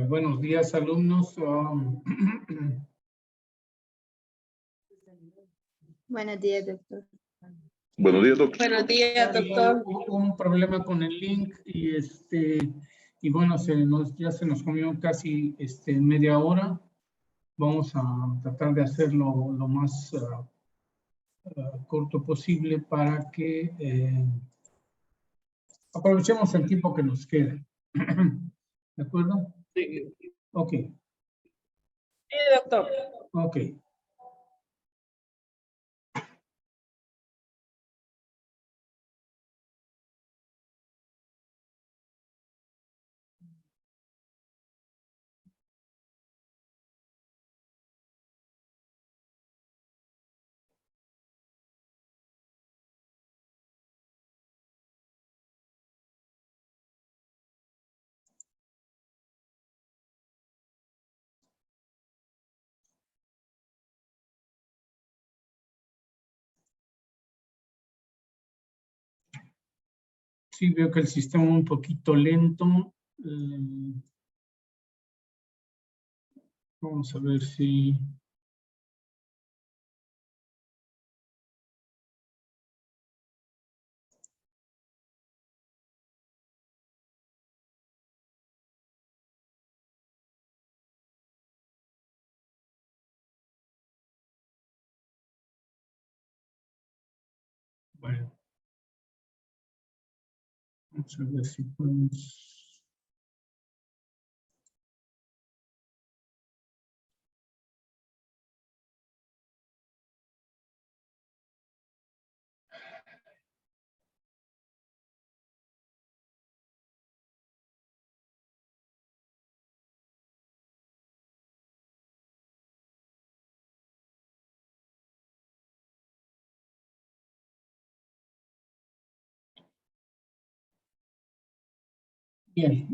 Buenos días, alumnos. Buenos días, doctor. Buenos días, doctor. Buenos días, doctor. Hubo un problema con el link y bueno, ya se nos comió casi media hora. Vamos a tratar de hacerlo lo más corto posible para que aprovechemos el tiempo que nos quede. ¿De acuerdo? Sí, Ok, doctor. ok. Sí, veo que el sistema es un poquito lento. Vamos a ver si... Bueno. Vamos a ver si podemos... Bien,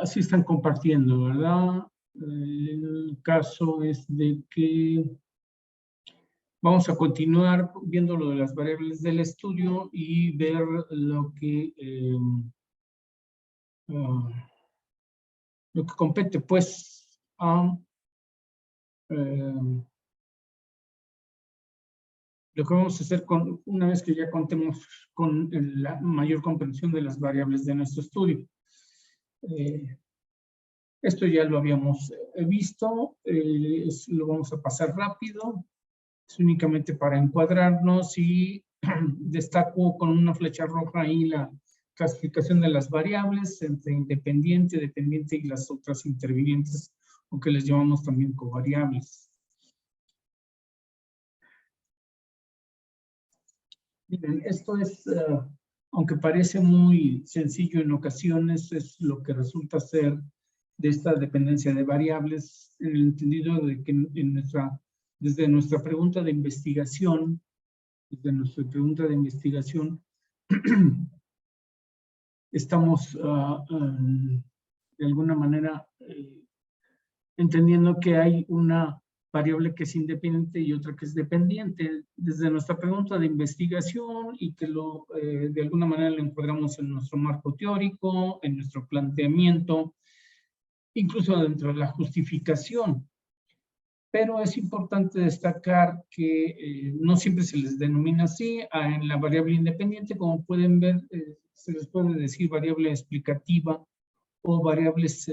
así están compartiendo, ¿verdad? El caso es de que vamos a continuar viendo lo de las variables del estudio y ver lo que compete, pues, a lo que vamos a hacer una vez que ya contemos con la mayor comprensión de las variables de nuestro estudio. Esto ya lo habíamos visto, lo vamos a pasar rápido, es únicamente para encuadrarnos y destaco con una flecha roja ahí la clasificación de las variables entre independiente, dependiente y las otras intervinientes, o que les llamamos también covariables. Miren, esto es, aunque parece muy sencillo en ocasiones, es lo que resulta ser de esta dependencia de variables, en el entendido de que desde nuestra pregunta de investigación, estamos de alguna manera entendiendo que hay una variable que es independiente y otra que es dependiente. Desde nuestra pregunta de investigación y que de alguna manera lo encuadramos en nuestro marco teórico, en nuestro planteamiento, incluso dentro de la justificación. Pero es importante destacar que no siempre se les denomina así. En la variable independiente, como pueden ver, se les puede decir variable explicativa o variables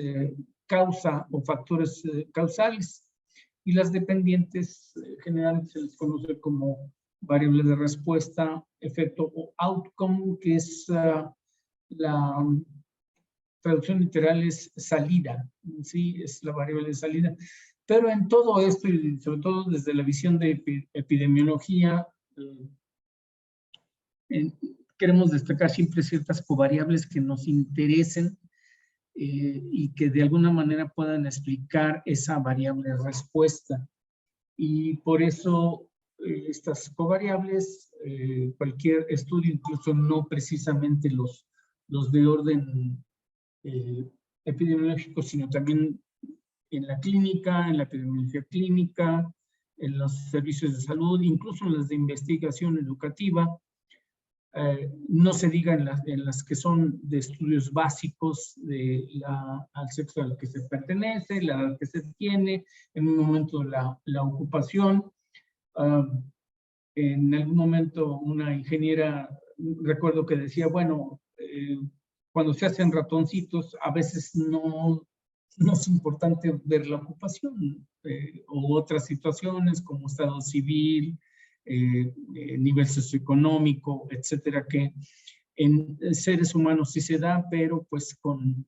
causa o factores causales. Y las dependientes generalmente se les conoce como variables de respuesta, efecto o outcome, que es la traducción literal es salida, ¿sí? Es la variable de salida. Pero en todo esto, y sobre todo desde la visión de epidemiología, queremos destacar siempre ciertas covariables que nos interesen y que de alguna manera puedan explicar esa variable de respuesta. Y por eso estas covariables, cualquier estudio, incluso no precisamente los de orden epidemiológico, sino también en la clínica, en la epidemiología clínica, en los servicios de salud, incluso en las de investigación educativa, No se diga en las que son de estudios básicos al sexo al que se pertenece, la edad que se tiene, en un momento la ocupación. En algún momento una ingeniera, recuerdo que decía, bueno, cuando se hacen ratoncitos, a veces no es importante ver la ocupación o otras situaciones como estado civil, nivel socioeconómico, etcétera, que en seres humanos sí se da, pero pues con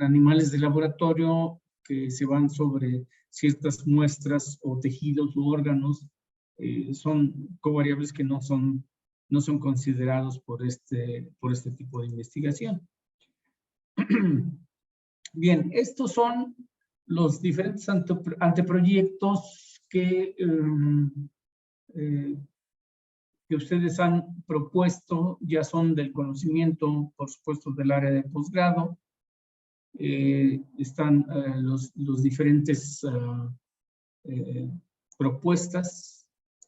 animales de laboratorio que se van sobre ciertas muestras o tejidos u órganos, son covariables que no son considerados por este tipo de investigación. Bien, estos son los diferentes anteproyectos que ustedes han propuesto, ya son del conocimiento, por supuesto, del área de posgrado. Están los diferentes propuestas,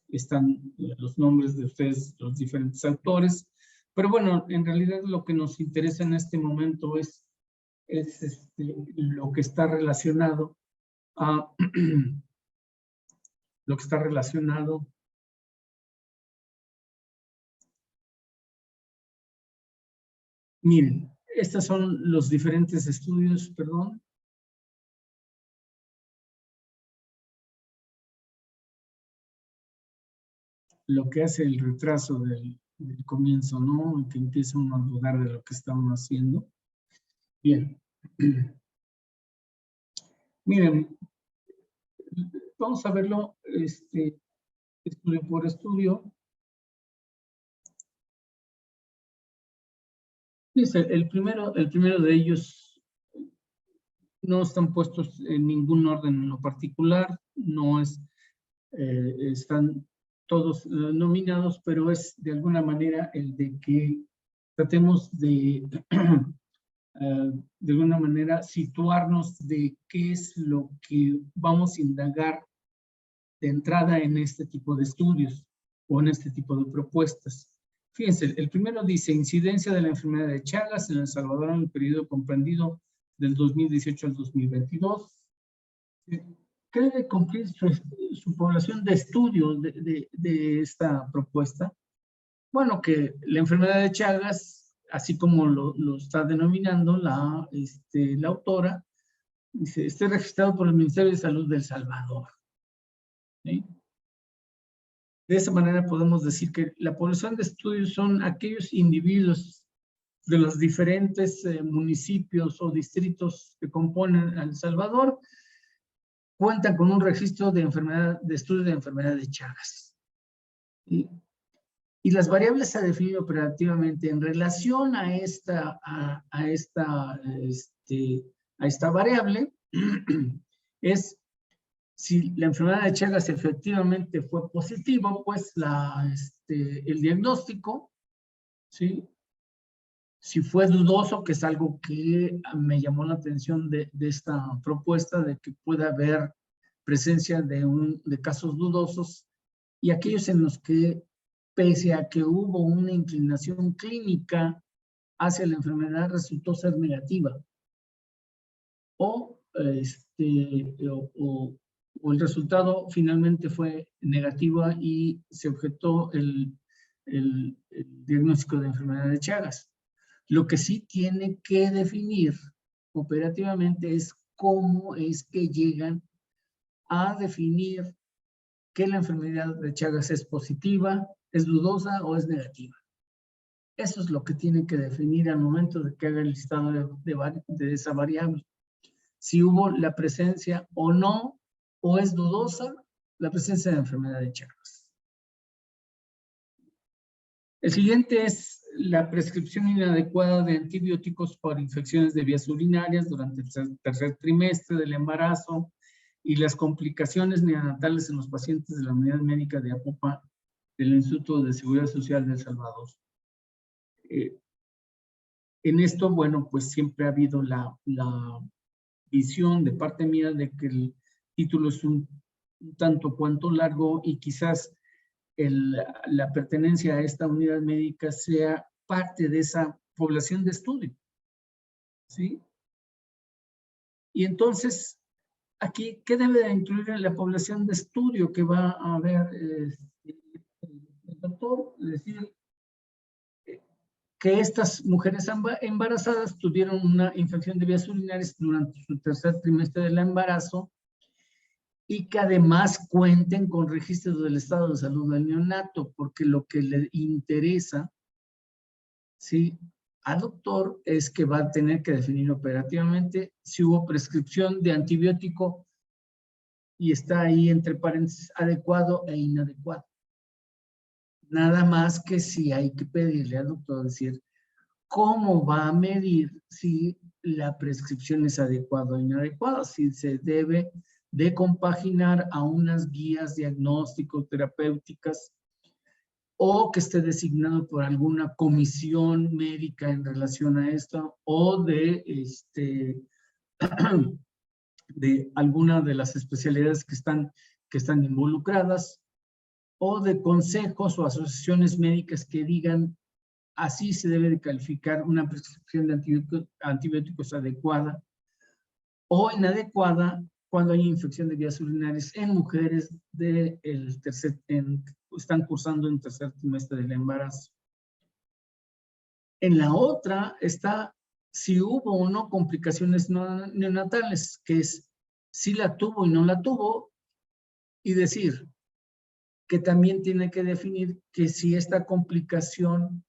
están los nombres de ustedes, los diferentes autores, pero bueno, en realidad lo que nos interesa en este momento es lo que está relacionado a lo que está relacionado miren, estos son los diferentes estudios, perdón. Lo que hace el retraso del comienzo, ¿no? Que empieza uno a dudar de lo que estamos haciendo. Bien. Miren, vamos a verlo estudio por estudio. Dice, el primero de ellos no están puestos en ningún orden en lo particular, no es, están todos nominados, pero es de alguna manera el de que tratemos de alguna manera situarnos de qué es lo que vamos a indagar de entrada en este tipo de estudios o en este tipo de propuestas. Fíjense, el primero dice incidencia de la enfermedad de Chagas en El Salvador en el periodo comprendido del 2018 al 2022. ¿Qué debe cumplir su población de estudio de esta propuesta? Bueno, que la enfermedad de Chagas, así como lo está denominando la autora, dice, esté registrado por el Ministerio de Salud de El Salvador. ¿Sí? De esa manera podemos decir que la población de estudio son aquellos individuos de los diferentes municipios o distritos que componen El Salvador, cuentan con un registro de estudio de enfermedad de Chagas. ¿Sí? Y las variables se definen operativamente en relación a esta variable es si la enfermedad de Chagas efectivamente fue positivo, pues el diagnóstico, ¿sí? Si fue dudoso, que es algo que me llamó la atención de esta propuesta, de que pueda haber presencia de casos dudosos, y aquellos en los que, pese a que hubo una inclinación clínica hacia la enfermedad, resultó ser negativa. O el resultado finalmente fue negativa y se objetó el diagnóstico de enfermedad de Chagas. Lo que sí tiene que definir operativamente es cómo es que llegan a definir que la enfermedad de Chagas es positiva, es dudosa o es negativa. Eso es lo que tiene que definir al momento de que haga el listado de esa variable. Si hubo la presencia o no, o es dudosa la presencia de enfermedad de Chagas. El siguiente es la prescripción inadecuada de antibióticos por infecciones de vías urinarias durante el tercer trimestre del embarazo y las complicaciones neonatales en los pacientes de la unidad médica de Apopa del Instituto de Seguridad Social de El Salvador. En esto, bueno, pues siempre ha habido la visión de parte mía de que el título es un tanto cuanto largo y quizás la pertenencia a esta unidad médica sea parte de esa población de estudio, ¿sí? Y entonces, aquí, ¿qué debe de incluir en la población de estudio que va a ver el doctor? Es decir, que estas mujeres embarazadas tuvieron una infección de vías urinarias durante su tercer trimestre del embarazo y que además cuenten con registros del estado de salud del neonato, porque lo que le interesa, ¿sí?, al doctor es que va a tener que definir operativamente si hubo prescripción de antibiótico y está ahí entre paréntesis adecuado e inadecuado. Nada más que si hay que pedirle al doctor decir cómo va a medir si la prescripción es adecuada o inadecuada, si se debe de compaginar a unas guías diagnóstico terapéuticas o que esté designado por alguna comisión médica en relación a esto o de alguna de las especialidades que están involucradas o de consejos o asociaciones médicas que digan así se debe de calificar una prescripción de antibióticos adecuada o inadecuada cuando hay infección de vías urinarias en mujeres están cursando en tercer trimestre del embarazo. En la otra está si hubo o no complicaciones neonatales, que es si la tuvo y no la tuvo, y decir que también tiene que definir que si esta complicación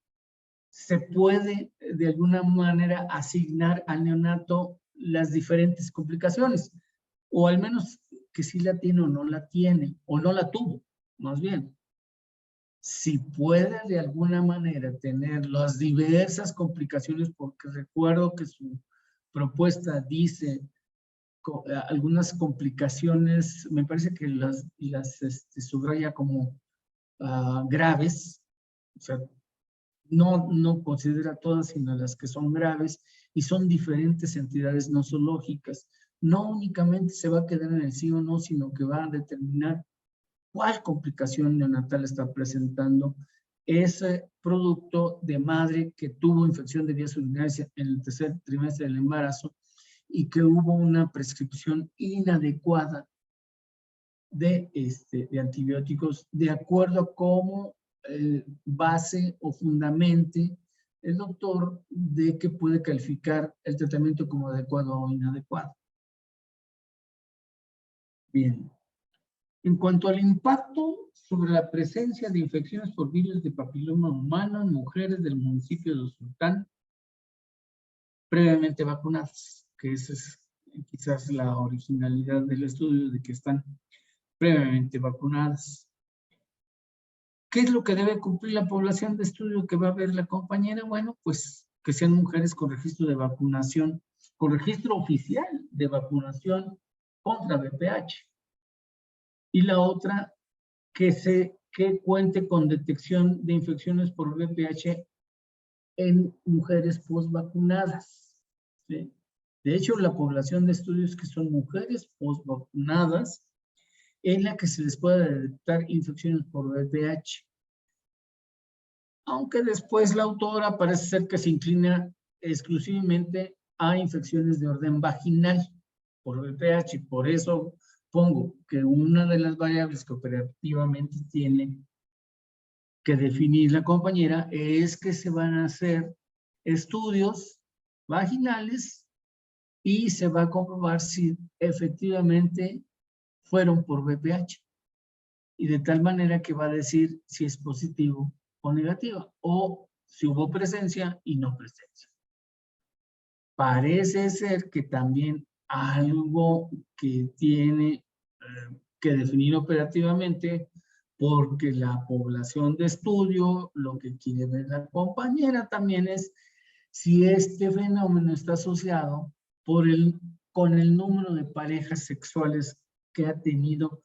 se puede de alguna manera asignar al neonato las diferentes complicaciones, o al menos que si la tiene o no la tiene, o no la tuvo, más bien. Si puede de alguna manera tener las diversas complicaciones, porque recuerdo que su propuesta dice algunas complicaciones, me parece que las subraya como graves, o sea, no considera todas, sino las que son graves, y son diferentes entidades nosológicas. No únicamente se va a quedar en el sí o no, sino que va a determinar cuál complicación neonatal está presentando ese producto de madre que tuvo infección de vías urinarias en el tercer trimestre del embarazo y que hubo una prescripción inadecuada de antibióticos de acuerdo a cómo base o fundamente el doctor de que puede calificar el tratamiento como adecuado o inadecuado. Bien. En cuanto al impacto sobre la presencia de infecciones por virus de papiloma humano en mujeres del municipio de Usulután previamente vacunadas, que esa es quizás la originalidad del estudio, de que están previamente vacunadas. ¿Qué es lo que debe cumplir la población de estudio que va a ver la compañera? Bueno, pues que sean mujeres con registro de vacunación, con registro oficial de vacunación contra VPH. Y la otra, que cuente con detección de infecciones por VPH en mujeres postvacunadas, ¿sí? De hecho, la población de estudios que son mujeres postvacunadas, en la que se les puede detectar infecciones por VPH. Aunque después la autora parece ser que se inclina exclusivamente a infecciones de orden vaginal por VPH. Por eso pongo que una de las variables que operativamente tiene que definir la compañera es que se van a hacer estudios vaginales y se va a comprobar si efectivamente fueron por VPH. Y de tal manera que va a decir si es positivo o negativa, o si hubo presencia y no presencia. Parece ser que también algo que tiene que definir operativamente, porque la población de estudio, lo que quiere ver la compañera también es si este fenómeno está asociado con el número de parejas sexuales que ha tenido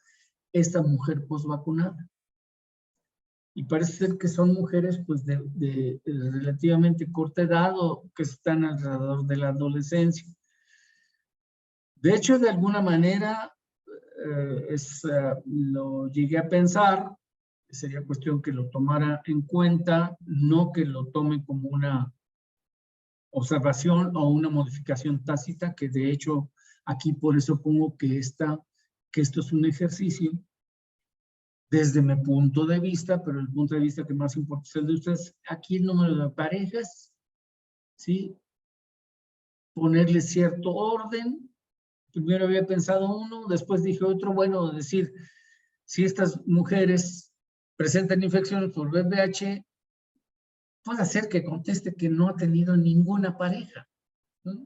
esta mujer postvacunada. Y parece ser que son mujeres pues de relativamente corta edad o que están alrededor de la adolescencia. De hecho, de alguna manera, lo llegué a pensar Sería cuestión que lo tomara en cuenta, no que lo tome como una observación o una modificación tácita, que de hecho aquí por eso pongo que esto es un ejercicio desde mi punto de vista, pero el punto de vista que más importa es el de ustedes. Aquí el número de parejas, ¿sí? Ponerle cierto orden. Primero había pensado uno, después dije otro, bueno, decir, si estas mujeres presentan infecciones por VIH, puede ser que conteste que no ha tenido ninguna pareja, ¿no?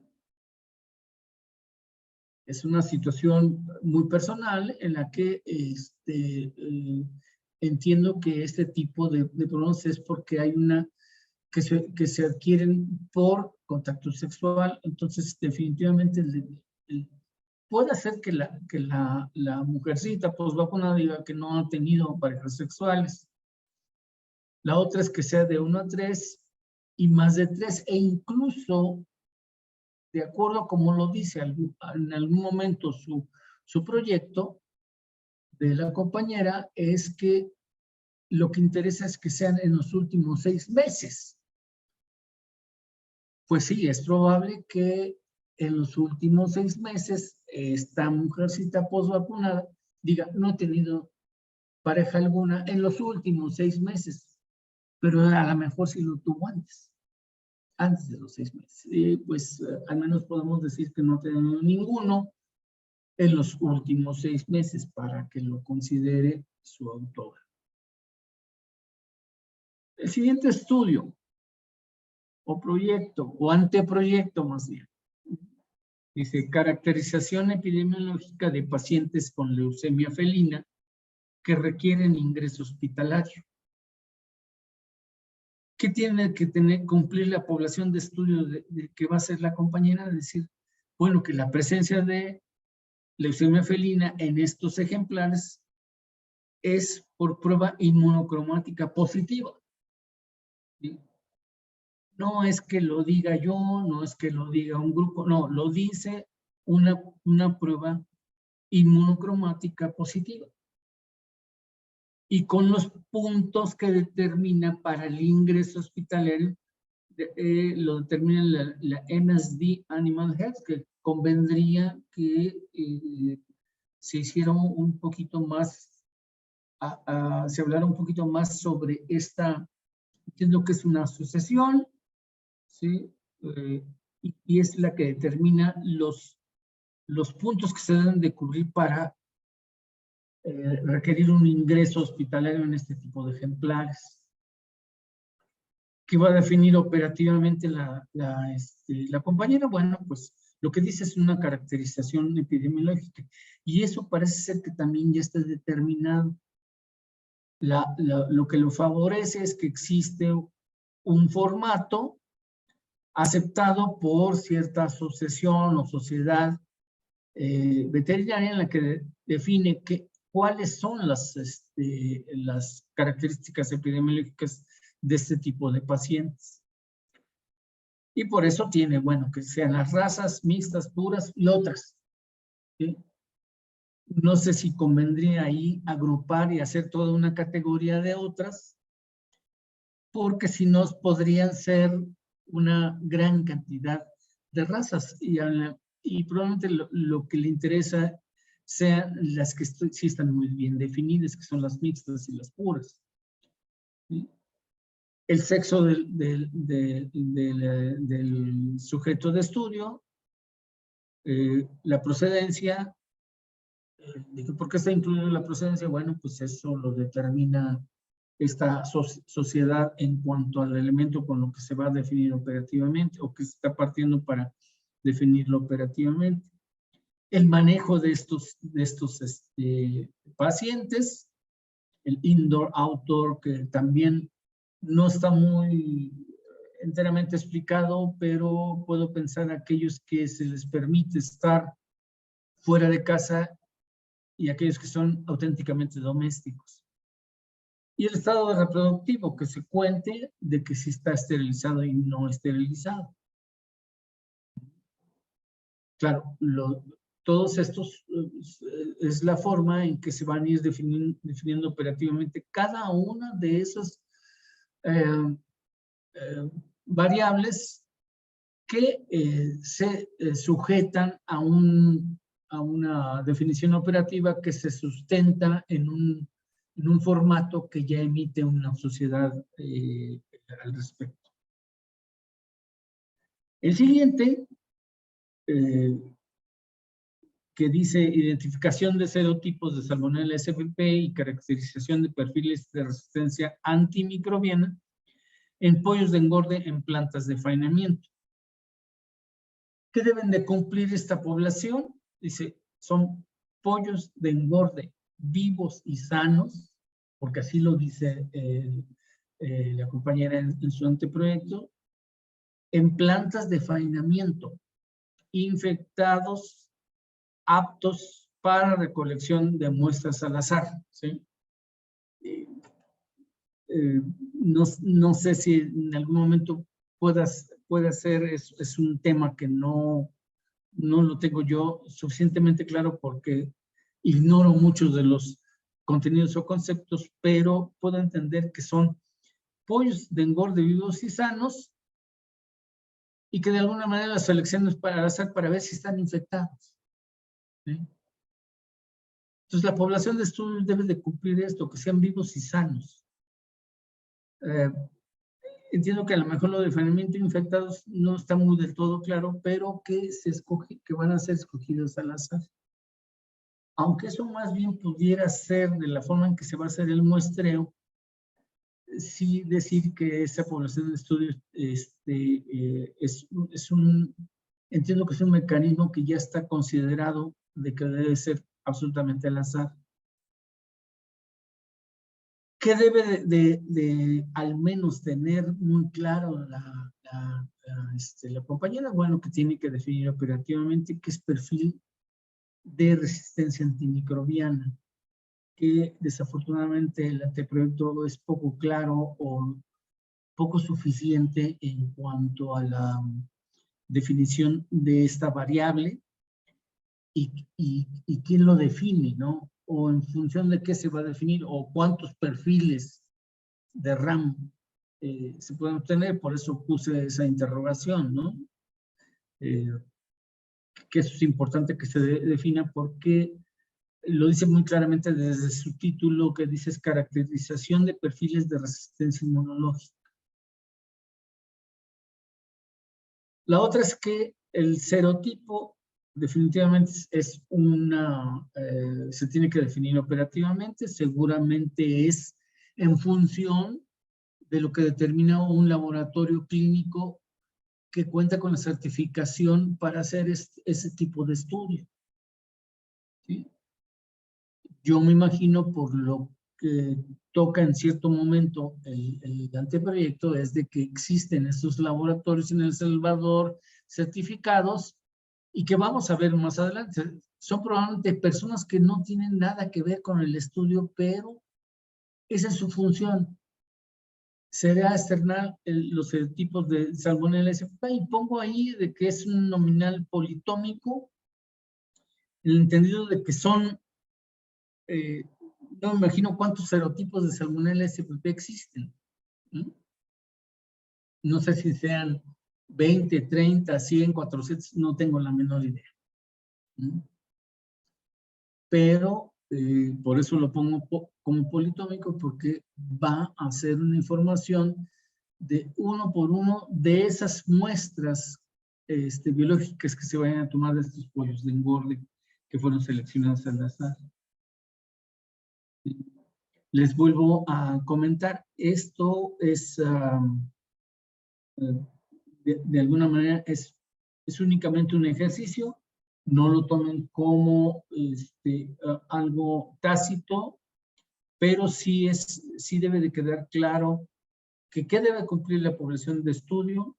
Es una situación muy personal en la que entiendo que este tipo de problemas es porque hay que se adquieren por contacto sexual. Entonces, definitivamente, puede ser que la mujercita posvacunada diga que no ha tenido parejas sexuales. La otra es que sea de 1 a 3 y más de 3, e incluso, de acuerdo a como lo dice en algún momento su proyecto de la compañera, es que lo que interesa es que sean en los últimos 6 meses. Pues sí, es probable que en los últimos 6 meses esta mujercita posvacunada diga, no he tenido pareja alguna en los últimos 6 meses, pero a lo mejor sí lo tuvo antes de los 6 meses. Pues al menos podemos decir que no ha tenido ninguno en los últimos 6 meses para que lo considere su autora. El siguiente estudio, o proyecto, o anteproyecto más bien, dice, caracterización epidemiológica de pacientes con leucemia felina que requieren ingreso hospitalario. ¿Qué tiene que cumplir la población de estudio que va a ser la compañera? Decir, bueno, que la presencia de leucemia felina en estos ejemplares es por prueba inmunocromática positiva. ¿Sí? No es que lo diga yo, no es que lo diga un grupo, no, lo dice una prueba inmunocromática positiva. Y con los puntos que determina para el ingreso hospitalario, lo determina la MSD Animal Health, que convendría que se hiciera un poquito más, se hablara un poquito más sobre esta, entiendo que es una asociación, ¿sí? Y es la que determina los puntos que se deben de cubrir para requerir un ingreso hospitalario en este tipo de ejemplares. ¿Qué va a definir operativamente la compañera? Bueno, pues lo que dice es una caracterización epidemiológica, y eso parece ser que también ya está determinado. Lo que lo favorece es que existe un formato aceptado por cierta asociación o sociedad veterinaria en la que define cuáles son las características epidemiológicas de este tipo de pacientes. Y por eso tiene, bueno, que sean las razas mixtas, puras y otras, ¿sí? No sé si convendría ahí agrupar y hacer toda una categoría de otras, porque si no podrían ser una gran cantidad de razas, y probablemente lo que le interesa sean las que sí están muy bien definidas, que son las mixtas y las puras, ¿sí? El sexo del sujeto de estudio, la procedencia. ¿Por qué está incluida la procedencia? Bueno, pues eso lo determina esta sociedad en cuanto al elemento con lo que se va a definir operativamente o que se está partiendo para definirlo operativamente. El manejo de estos pacientes, el indoor-outdoor, que también no está muy enteramente explicado, pero puedo pensar en aquellos que se les permite estar fuera de casa y aquellos que son auténticamente domésticos. Y el estado reproductivo, que se cuente de que sí está esterilizado y no esterilizado. Claro, todos estos es la forma en que se van a ir definiendo operativamente cada una de esas variables que se sujetan a una definición operativa que se sustenta en un formato que ya emite una sociedad al respecto. El siguiente, que dice identificación de serotipos de Salmonella spp y caracterización de perfiles de resistencia antimicrobiana en pollos de engorde en plantas de faenamiento. ¿Qué deben de cumplir esta población? Dice, son pollos de engorde vivos y sanos, porque así lo dice la compañera en su anteproyecto, en plantas de faenamiento, infectados, aptos para recolección de muestras al azar, ¿sí? No sé si en algún momento pueda ser, es un tema que no lo tengo yo suficientemente claro porque ignoro muchos de los contenidos o conceptos, pero puedo entender que son pollos de engorde vivos y sanos y que de alguna manera la selección es para al azar para ver si están infectados, ¿sí? Entonces la población de estudios debe de cumplir esto, que sean vivos y sanos. Entiendo que a lo mejor lo de faenamiento infectados no está muy del todo claro, pero que que van a ser escogidos al azar. Aunque eso más bien pudiera ser de la forma en que se va a hacer el muestreo, sí decir que esa población de estudios entiendo que es un mecanismo que ya está considerado de que debe ser absolutamente al azar. ¿Qué debe de al menos tener muy claro la compañera? Bueno, que tiene que definir operativamente qué es perfil de resistencia antimicrobiana, que desafortunadamente el anteproyecto es poco claro o poco suficiente en cuanto a la definición de esta variable y quién lo define, ¿no? O en función de qué se va a definir o cuántos perfiles de RAM se pueden obtener, por eso puse esa interrogación, ¿no? Que eso es importante que se defina porque lo dice muy claramente desde su título que dice es caracterización de perfiles de resistencia inmunológica. La otra es que el serotipo definitivamente es se tiene que definir operativamente, seguramente es en función de lo que determina un laboratorio clínico que cuenta con la certificación para hacer ese tipo de estudio, ¿sí? Yo me imagino por lo que toca en cierto momento el anteproyecto es de que existen estos laboratorios en El Salvador certificados y que vamos a ver más adelante. Son probablemente personas que no tienen nada que ver con el estudio, pero esa es su función. Será externar los serotipos de Salmonella spp y pongo ahí de que es un nominal politómico, en el entendido de que son, no me imagino cuántos serotipos de Salmonella spp existen. No sé si sean 20, 30, 100, 400, no tengo la menor idea. Pero por eso lo pongo como politómico, porque va a ser una información de uno por uno de esas muestras biológicas que se vayan a tomar de estos pollos de engorde que fueron seleccionados al azar. Les vuelvo a comentar, esto es, de alguna manera, es únicamente un ejercicio, no lo tomen como algo tácito, pero sí debe de quedar claro que qué debe cumplir la población de estudio,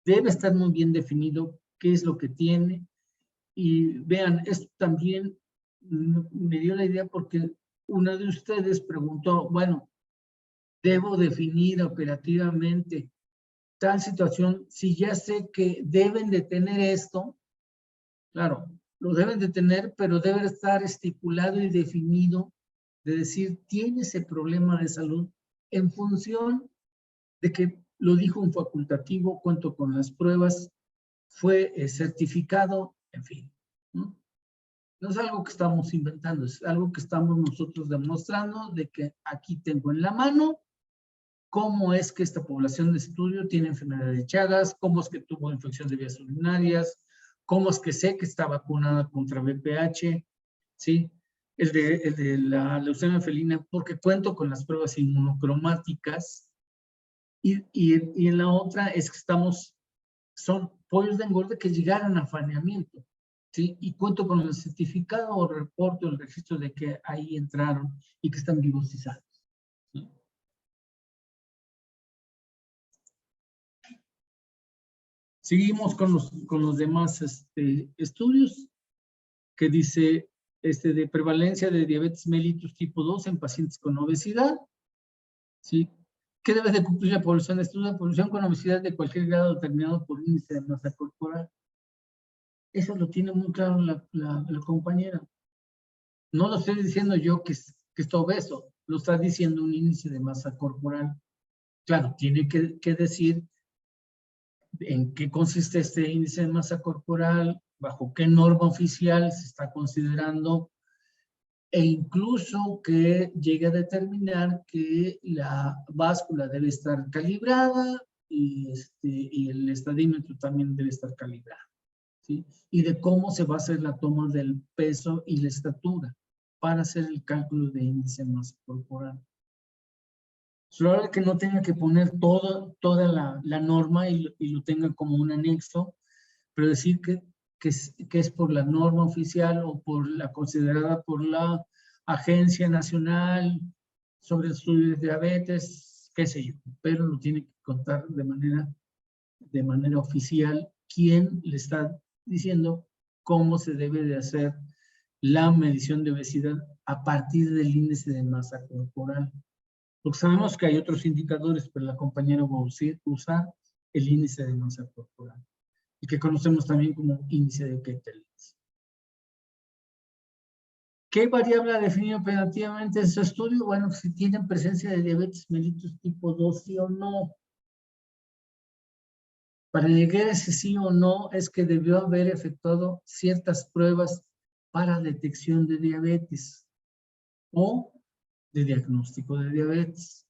debe estar muy bien definido qué es lo que tiene, y vean, esto también me dio la idea porque una de ustedes preguntó, bueno, ¿debo definir operativamente tal situación si ya sé que deben de tener esto Claro, lo deben de tener, pero debe estar estipulado y definido de decir, tiene ese problema de salud en función de que lo dijo un facultativo, cuento con las pruebas, fue certificado, en fin, ¿no? No es algo que estamos inventando, es algo que estamos nosotros demostrando de que aquí tengo en la mano cómo es que esta población de estudio tiene enfermedad de Chagas, cómo es que tuvo infección de vías urinarias, cómo es que sé que está vacunada contra VPH, ¿sí? El de la leucemia felina, porque cuento con las pruebas inmunocromáticas, y en la otra es que son pollos de engorde que llegaron a faneamiento, ¿sí? Y cuento con el certificado o reporte o el registro de que ahí entraron y que están vivos y sanos, ¿sí? Seguimos con los demás estudios que dice de prevalencia de diabetes mellitus tipo 2 en pacientes con obesidad, ¿sí? ¿Qué debe de cumplir la población de estudio? Población con obesidad de cualquier grado determinado por índice de masa corporal. Eso lo tiene muy claro la compañera. No lo estoy diciendo yo que está obeso, lo está diciendo un índice de masa corporal. Claro, tiene que decir en qué consiste este índice de masa corporal, bajo qué norma oficial se está considerando, e incluso que llegue a determinar que la báscula debe estar calibrada y el estadímetro también debe estar calibrado, ¿sí? Y de cómo se va a hacer la toma del peso y la estatura para hacer el cálculo de índice de masa corporal. Solo que no tenga que poner toda la norma y lo tenga como un anexo, pero decir que es por la norma oficial o por la considerada por la Agencia Nacional sobre Estudios de Diabetes, qué sé yo, pero lo tiene que contar de manera oficial quién le está diciendo cómo se debe de hacer la medición de obesidad a partir del índice de masa corporal. Porque sabemos que hay otros indicadores, pero la compañera va a usar el índice de masa corporal, y que conocemos también como índice de Ketelitz. ¿Qué variable ha definido operativamente en su estudio? Bueno, si tienen presencia de diabetes mellitus tipo 2, sí o no. Para llegar a ese sí o no, es que debió haber efectuado ciertas pruebas para detección de diabetes o de diagnóstico de diabetes.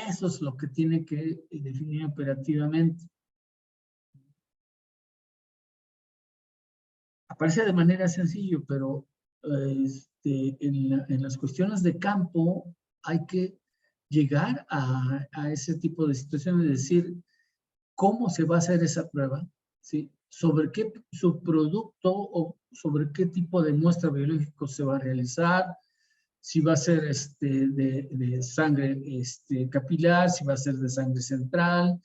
Eso es lo que tiene que definir operativamente. Aparece de manera sencilla, pero en las cuestiones de campo hay que llegar a ese tipo de situaciones, es decir, cómo se va a hacer esa prueba, ¿sí? Sobre qué subproducto o sobre qué tipo de muestra biológico se va a realizar, si va a ser de sangre capilar, si va a ser de sangre central,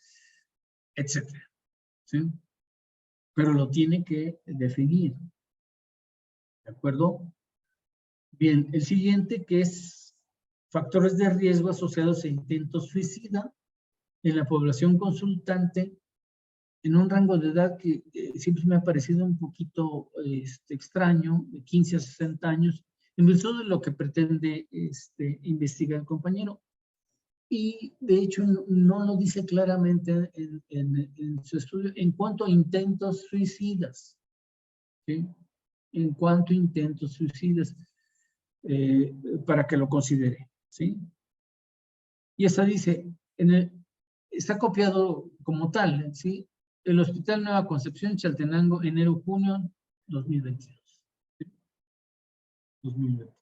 etcétera, ¿sí? Pero lo tiene que definir, ¿de acuerdo? Bien, el siguiente, que es factores de riesgo asociados a intentos suicida en la población consultante en un rango de edad que siempre me ha parecido un poquito extraño, de 15 a 60 años, en virtud de lo que pretende investigar el compañero. Y de hecho no lo dice claramente en su estudio en cuanto a intentos suicidas, ¿sí? En cuanto a intentos suicidas, para que lo considere, ¿sí? Y esta dice, está copiado como tal, ¿sí? El Hospital Nueva Concepción, Chaltenango, enero-junio 2022. ¿Sí? 2020.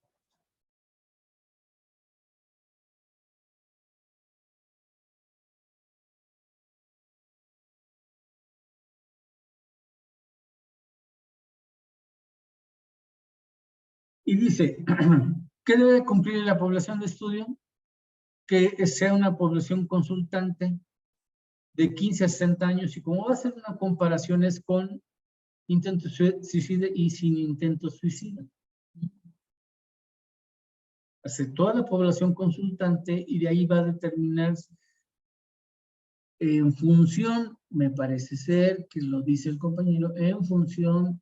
Y dice, ¿qué debe cumplir la población de estudio? Que sea una población consultante de 15 a 60 años, y como va a ser una comparación es con intentos suicida y sin intentos suicida. Hace toda la población consultante y de ahí va a determinar en función, me parece ser, que lo dice el compañero, en función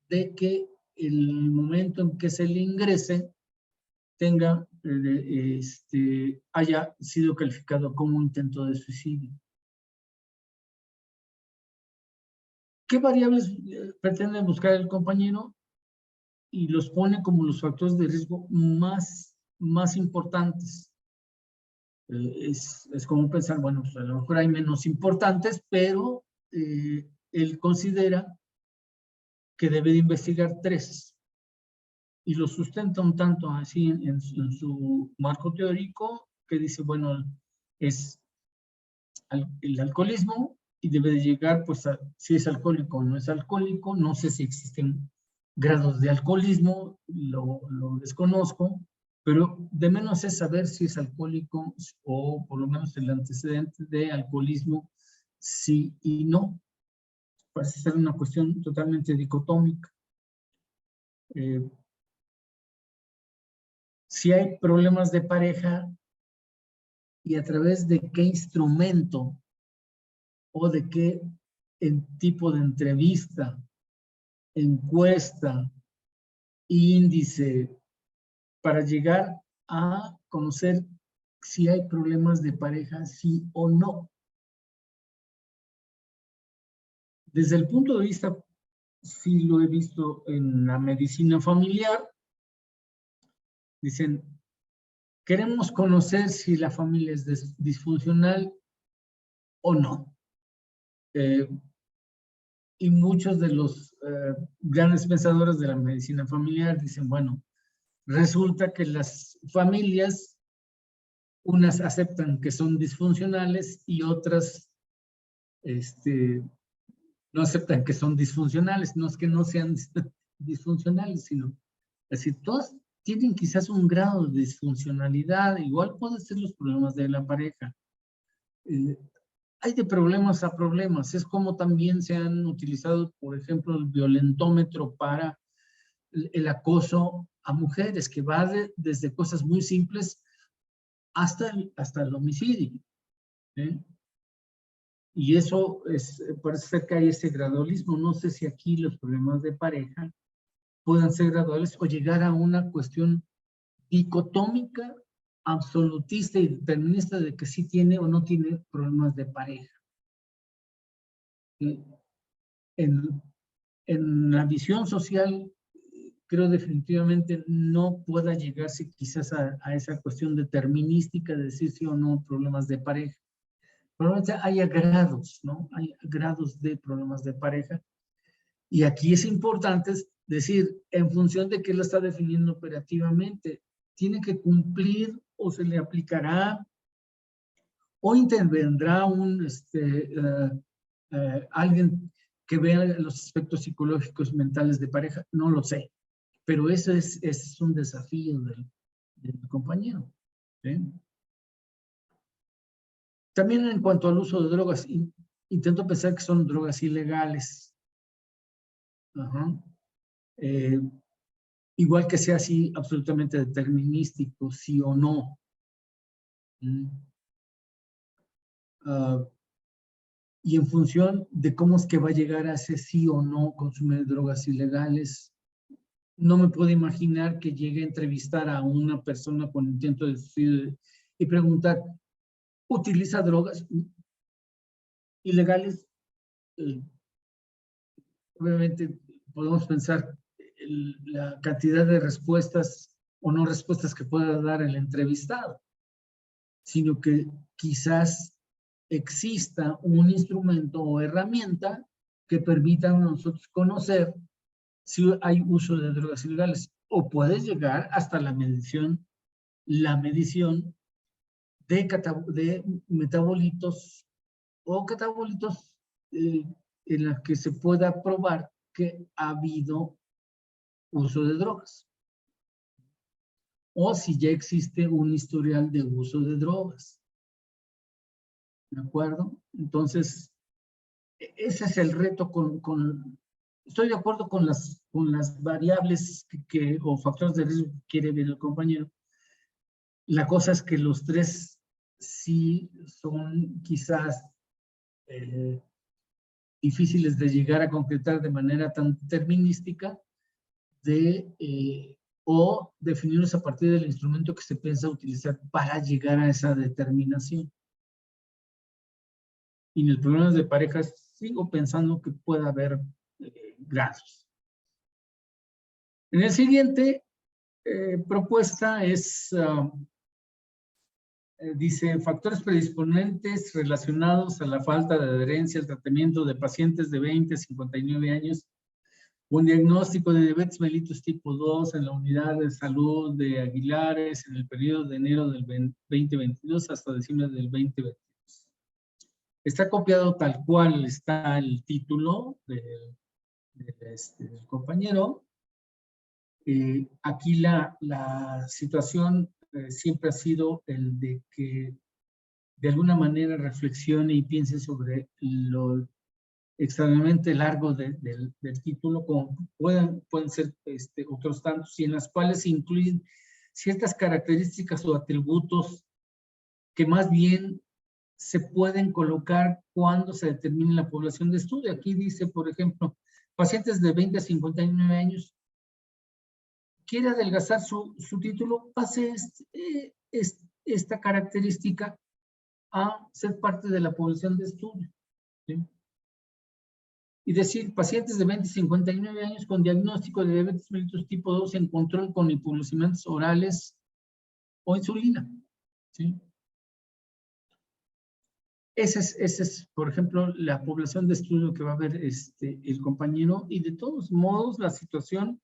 de que el momento en que se le ingrese haya sido calificado como intento de suicidio. ¿Qué variables pretende buscar el compañero? Y los pone como los factores de riesgo más importantes. Es como pensar, bueno, pues a lo mejor hay menos importantes, pero él considera que debe de investigar 3. Y lo sustenta un tanto así en su marco teórico, que dice, bueno, es el alcoholismo y debe de llegar, pues, a si es alcohólico o no es alcohólico. No sé si existen grados de alcoholismo, lo desconozco, pero de menos es saber si es alcohólico o por lo menos el antecedente de alcoholismo, sí y no. Parece ser una cuestión totalmente dicotómica. Si hay problemas de pareja y a través de qué instrumento o de qué tipo de entrevista, encuesta, índice, para llegar a conocer si hay problemas de pareja, sí o no. Desde el punto de vista, sí lo he visto en la medicina familiar, dicen, queremos conocer si la familia es disfuncional o no. Y muchos de los grandes pensadores de la medicina familiar dicen, bueno, resulta que las familias, unas aceptan que son disfuncionales y otras no aceptan que son disfuncionales. No es que no sean disfuncionales, sino, es decir, todas tienen quizás un grado de disfuncionalidad. Igual pueden ser los problemas de la pareja. Hay de problemas a problemas. Es como también se han utilizado, por ejemplo, el violentómetro para el acoso a mujeres, que va desde cosas muy simples hasta el homicidio. Y eso parece ser que hay ese gradualismo. No sé si aquí los problemas de pareja puedan ser graduales o llegar a una cuestión dicotómica, absolutista y determinista de que sí tiene o no tiene problemas de pareja. En la visión social, creo definitivamente no pueda llegarse quizás a esa cuestión determinística de decir sí o no problemas de pareja. Probablemente haya grados, ¿no? Hay grados de problemas de pareja. Y aquí es importante decir, en función de qué lo está definiendo operativamente, tiene que cumplir o se le aplicará o intervendrá alguien que vea los aspectos psicológicos mentales de pareja. No lo sé, pero eso es un desafío del compañero. ¿Sí? También en cuanto al uso de drogas, intento pensar que son drogas ilegales. Ajá. Igual que sea así absolutamente determinístico, sí o no. Y en función de cómo es que va a llegar a ese sí o no consumir drogas ilegales, no me puedo imaginar que llegue a entrevistar a una persona con intento de suicidio y preguntar, ¿utiliza drogas ilegales? Obviamente podemos pensar la cantidad de respuestas o no respuestas que pueda dar el entrevistado, sino que quizás exista un instrumento o herramienta que permita a nosotros conocer si hay uso de drogas ilegales, o puede llegar hasta la medición de metabolitos o catabolitos en la que se pueda probar que ha habido uso de drogas, o si ya existe un historial de uso de drogas. ¿De acuerdo? Entonces, ese es el reto estoy de acuerdo con las variables o factores de riesgo que quiere ver el compañero. La cosa es que los 3 sí son quizás difíciles de llegar a concretar de manera tan determinística, o definirlos a partir del instrumento que se piensa utilizar para llegar a esa determinación. Y en el problema de parejas sigo pensando que puede haber grados. En el siguiente propuesta es, dice, factores predisponentes relacionados a la falta de adherencia al tratamiento de pacientes de 20 a 59 años con diagnóstico de diabetes mellitus tipo 2 en la unidad de salud de Aguilares en el periodo de enero del 2022 hasta diciembre del 2022. Está copiado tal cual está el título del compañero. Aquí la situación siempre ha sido el de que de alguna manera reflexione y piense sobre lo extremadamente largo del título, como pueden ser otros tantos, y en las cuales se incluyen ciertas características o atributos que más bien se pueden colocar cuando se determine la población de estudio. Aquí dice, por ejemplo, pacientes de 20 a 59 años, quiere adelgazar su título, pase esta característica a ser parte de la población de estudio. ¿Sí? Y decir, pacientes de 20 a 59 años con diagnóstico de diabetes mellitus tipo 2 en control con hipoglucemiantes orales o insulina. ¿Sí? Esa es, por ejemplo, la población de estudio que va a ver el compañero, y de todos modos la situación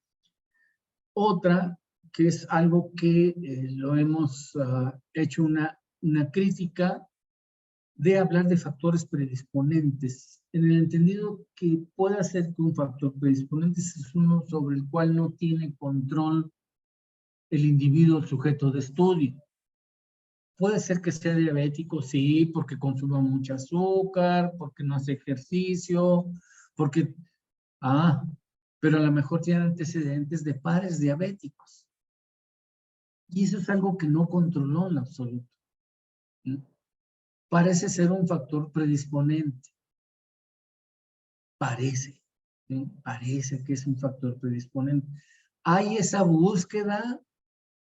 otra, que es algo que lo hemos hecho una crítica de hablar de factores predisponentes, en el entendido que puede ser que un factor predisponente es uno sobre el cual no tiene control el individuo sujeto de estudio. Puede ser que sea diabético, sí, porque consume mucho azúcar, porque no hace ejercicio, porque, pero a lo mejor tiene antecedentes de padres diabéticos. Y eso es algo que no controló en absoluto. ¿Sí? Parece ser un factor predisponente. Parece, ¿sí? Parece que es un factor predisponente. Hay esa búsqueda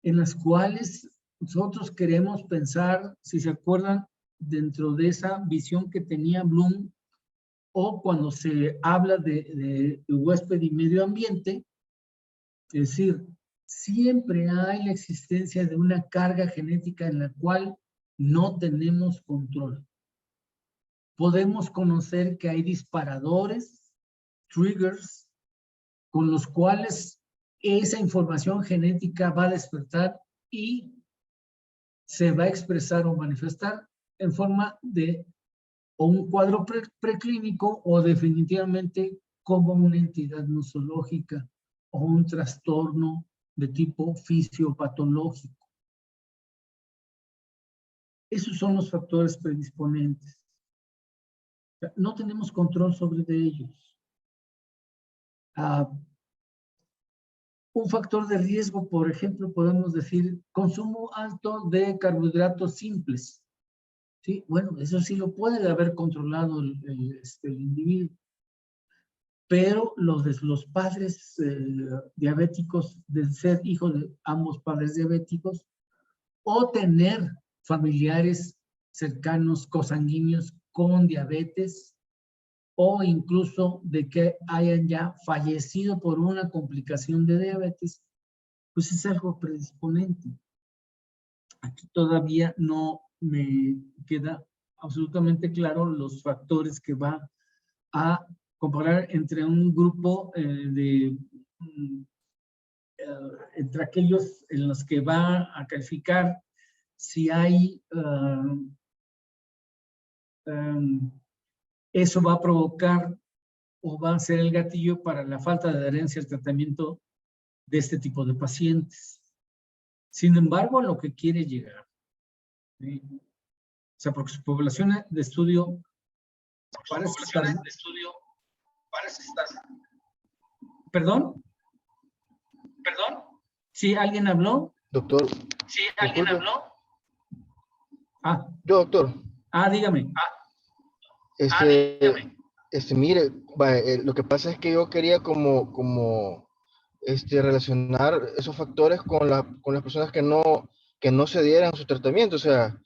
en las cuales nosotros queremos pensar, si se acuerdan, dentro de esa visión que tenía Bloom, o cuando se habla de huésped y medio ambiente, es decir, siempre hay la existencia de una carga genética en la cual no tenemos control. Podemos conocer que hay disparadores, triggers, con los cuales esa información genética va a despertar y se va a expresar o manifestar en forma de o un cuadro preclínico o definitivamente como una entidad nosológica o un trastorno de tipo fisiopatológico. Esos son los factores predisponentes. No tenemos control sobre ellos. Un factor de riesgo, por ejemplo, podemos decir consumo alto de carbohidratos simples. ¿Sí? Bueno, eso sí lo puede haber controlado el individuo. Pero los padres diabéticos, de ser hijo de ambos padres diabéticos, o tener familiares cercanos, cosanguíneos con diabetes, o incluso de que hayan ya fallecido por una complicación de diabetes, pues es algo predisponente. Aquí todavía no me queda absolutamente claro los factores que va a comparar entre un grupo entre aquellos en los que va a calificar si hay eso va a provocar o va a ser el gatillo para la falta de adherencia al tratamiento de este tipo de pacientes. Sin embargo, a lo que quiere llegar, ¿sí? O sea, porque su población de estudio parece estar... ¿Perdón? ¿Perdón? ¿Sí? ¿Alguien habló? Doctor. ¿Sí? ¿Alguien habló? Yo, doctor. Dígame. Dígame. Mire, lo que pasa es que yo quería como relacionar esos factores con las personas que no se dieran su tratamiento. O sea,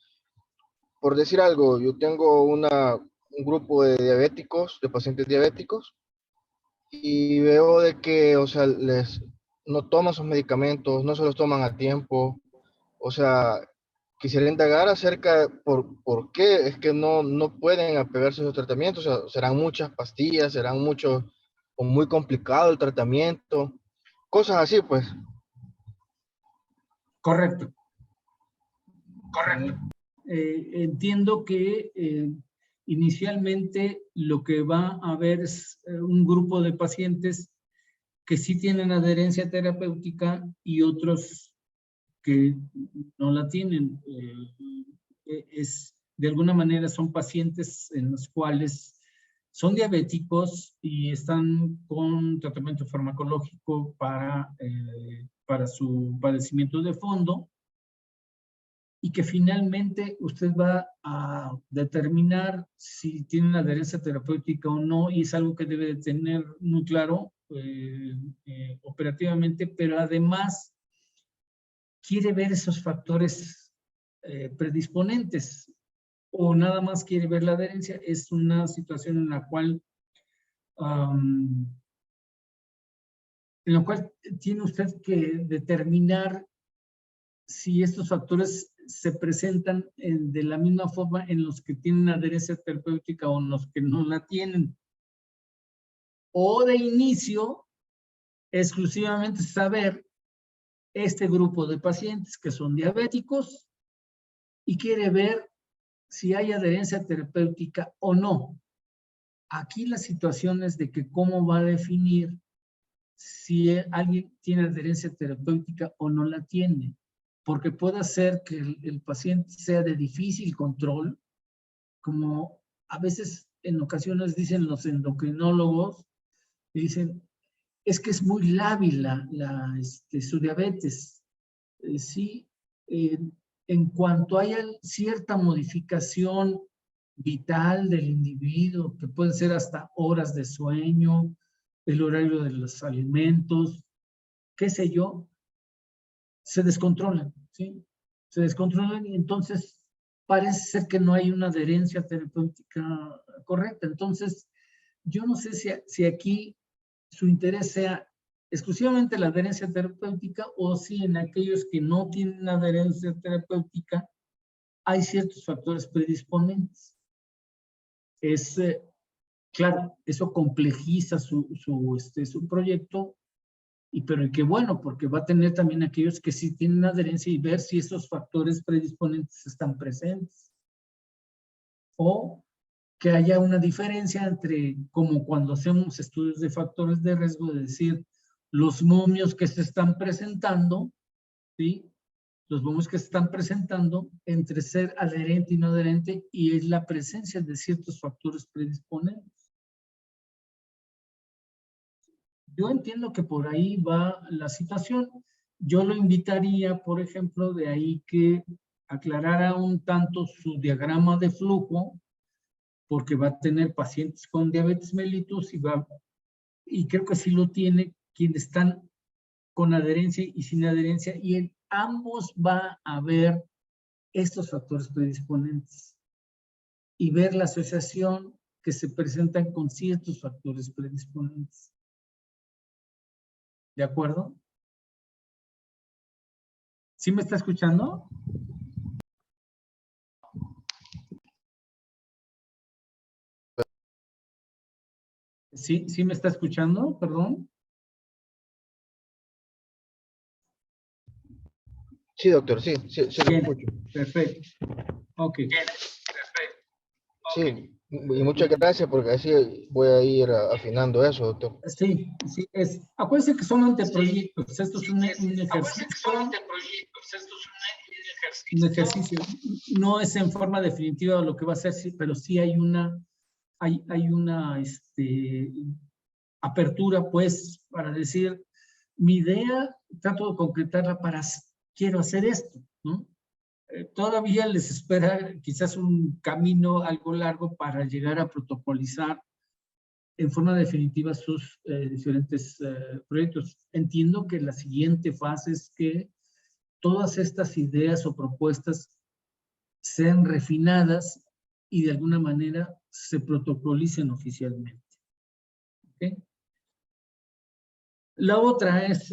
por decir algo, yo tengo un grupo de diabéticos, de pacientes diabéticos, y veo de que, o sea, no toman sus medicamentos, no se los toman a tiempo. O sea, quisiera indagar acerca de por qué es que no pueden apegarse a sus tratamientos. O sea, serán muchas pastillas, serán muchos, o muy complicado el tratamiento, cosas así, pues. Correcto. Entiendo que inicialmente lo que va a haber es un grupo de pacientes que sí tienen adherencia terapéutica y otros que no la tienen. De alguna manera son pacientes en los cuales son diabéticos y están con tratamiento farmacológico para su padecimiento de fondo, y que finalmente usted va a determinar si tienen adherencia terapéutica o no, y es algo que debe de tener muy claro operativamente, pero además quiere ver esos factores predisponentes, o nada más quiere ver la adherencia. Es una situación en la cual tiene usted que determinar si estos factores se presentan de la misma forma en los que tienen adherencia terapéutica o en los que no la tienen. O de inicio, exclusivamente saber este grupo de pacientes que son diabéticos y quiere ver si hay adherencia terapéutica o no. Aquí la situación es de que cómo va a definir si alguien tiene adherencia terapéutica o no la tiene, porque puede ser que el paciente sea de difícil control, como a veces en ocasiones dicen los endocrinólogos, dicen, es que es muy lábil su diabetes. Sí, en cuanto haya cierta modificación vital del individuo, que pueden ser hasta horas de sueño, el horario de los alimentos, qué sé yo, se descontrolan, ¿sí? Se descontrolan y entonces parece ser que no hay una adherencia terapéutica correcta. Entonces, yo no sé si aquí su interés sea exclusivamente la adherencia terapéutica o si en aquellos que no tienen adherencia terapéutica hay ciertos factores predisponentes. Claro, eso complejiza su proyecto, pero qué bueno, porque va a tener también aquellos que sí tienen adherencia y ver si esos factores predisponentes están presentes. O que haya una diferencia entre, como cuando hacemos estudios de factores de riesgo, de decir, los momios que se están presentando, ¿sí? Los momios que se están presentando entre ser adherente y no adherente, y es la presencia de ciertos factores predisponentes. Yo entiendo que por ahí va la situación. Yo lo invitaría, por ejemplo, de ahí que aclarara un tanto su diagrama de flujo, porque va a tener pacientes con diabetes mellitus y creo que sí lo tiene, quienes están con adherencia y sin adherencia, y en ambos va a ver estos factores predisponentes y ver la asociación que se presentan con ciertos factores predisponentes. ¿De acuerdo? ¿Sí me está escuchando? ¿Sí me está escuchando? Perdón. Sí, doctor, sí lo escucho. Perfecto. Ok. Sí, y muchas gracias porque así voy a ir afinando eso, doctor. Sí, acuérdense que son anteproyectos. Esto es un ejercicio. No es en forma definitiva lo que va a ser, pero sí hay una apertura, pues, para decir, mi idea, trato de concretarla quiero hacer esto, ¿no? Todavía les espera quizás un camino algo largo para llegar a protocolizar en forma definitiva sus diferentes proyectos. Entiendo que la siguiente fase es que todas estas ideas o propuestas sean refinadas y de alguna manera se protocolicen oficialmente. ¿Okay? La otra es,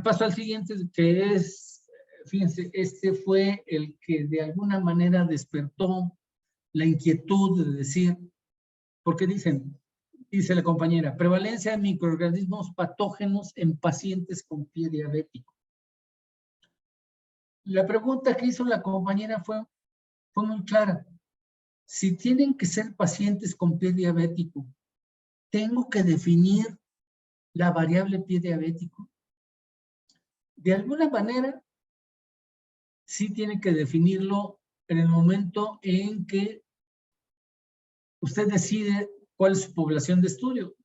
paso al siguiente, que es, fíjense, este fue el que de alguna manera despertó la inquietud de decir, porque dice la compañera, prevalencia de microorganismos patógenos en pacientes con pie diabético. La pregunta que hizo la compañera fue muy clara. Si tienen que ser pacientes con pie diabético, ¿tengo que definir la variable pie diabético? De alguna manera, sí tiene que definirlo en el momento en que usted decide cuál es su población de estudio.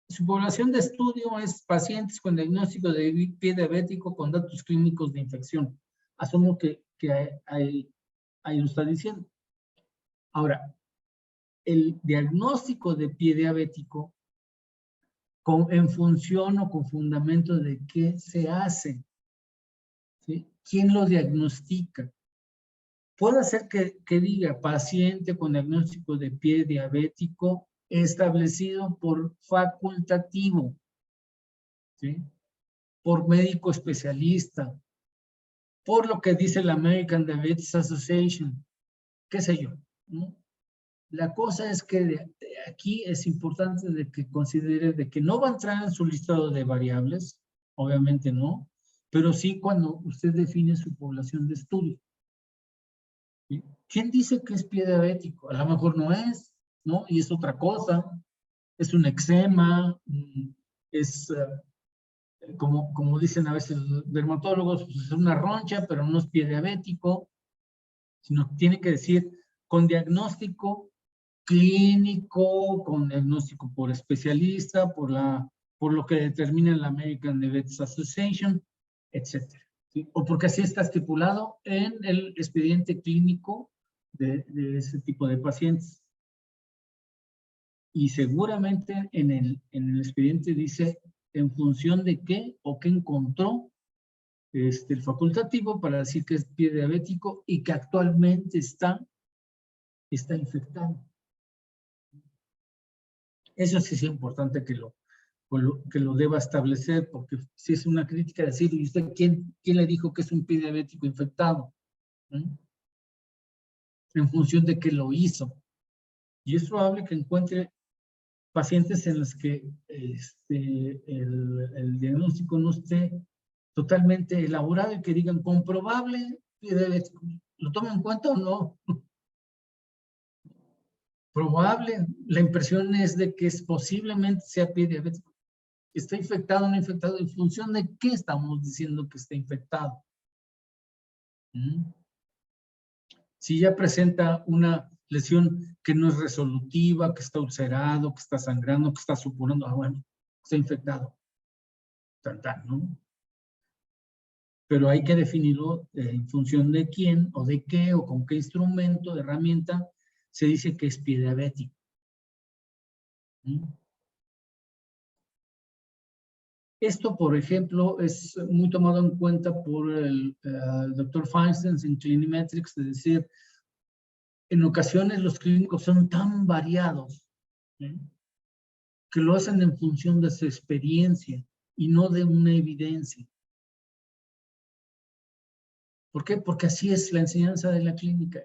Su población de estudio es pacientes con diagnóstico de pie diabético con datos clínicos de infección. Asumo que ahí lo está diciendo. Ahora, el diagnóstico de pie diabético, en función o con fundamento de qué se hace, ¿sí? ¿Quién lo diagnostica? Puede ser que diga paciente con diagnóstico de pie diabético establecido por facultativo, ¿sí? Por médico especialista, por lo que dice la American Diabetes Association, qué sé yo, ¿no? La cosa es que de aquí es importante de que considere de que no va a entrar en su listado de variables, obviamente no, pero sí cuando usted define su población de estudio. ¿Sí? ¿Quién dice que es pie diabético? A lo mejor no es, ¿no? Y es otra cosa, es un eczema, es, como dicen a veces los dermatólogos, pues es una roncha, pero no es pie diabético, sino tiene que decir con diagnóstico clínico, con diagnóstico por especialista, por lo que determina la American Diabetes Association, etc. ¿Sí? O porque así está estipulado en el expediente clínico de ese tipo de pacientes. Y seguramente en el expediente dice en función de qué o qué encontró el facultativo para decir que es pie diabético y que actualmente está infectado. Eso sí es importante que lo deba establecer, porque si es una crítica decir, ¿y usted quién le dijo que es un pie diabético infectado? ¿Mm? En función de que lo hizo. Y es probable que encuentre pacientes en los que el diagnóstico no esté totalmente elaborado y que digan comprobable pie diabético. ¿Lo toma en cuenta o no? Probable. La impresión es de que posiblemente sea pie diabético. ¿Está infectado o no infectado? ¿En función de qué estamos diciendo que está infectado? Si ya presenta una lesión que no es resolutiva, que está ulcerado, que está sangrando, que está supurando, bueno, está infectado. ¿No? Pero hay que definirlo en función de quién, o de qué, o con qué instrumento, de herramienta, se dice que es pie diabético. Esto, por ejemplo, es muy tomado en cuenta por el doctor Feinstein en Clinimetrics, es decir, en ocasiones los clínicos son tan variados, ¿sí?, que lo hacen en función de su experiencia y no de una evidencia. ¿Por qué? Porque así es la enseñanza de la clínica,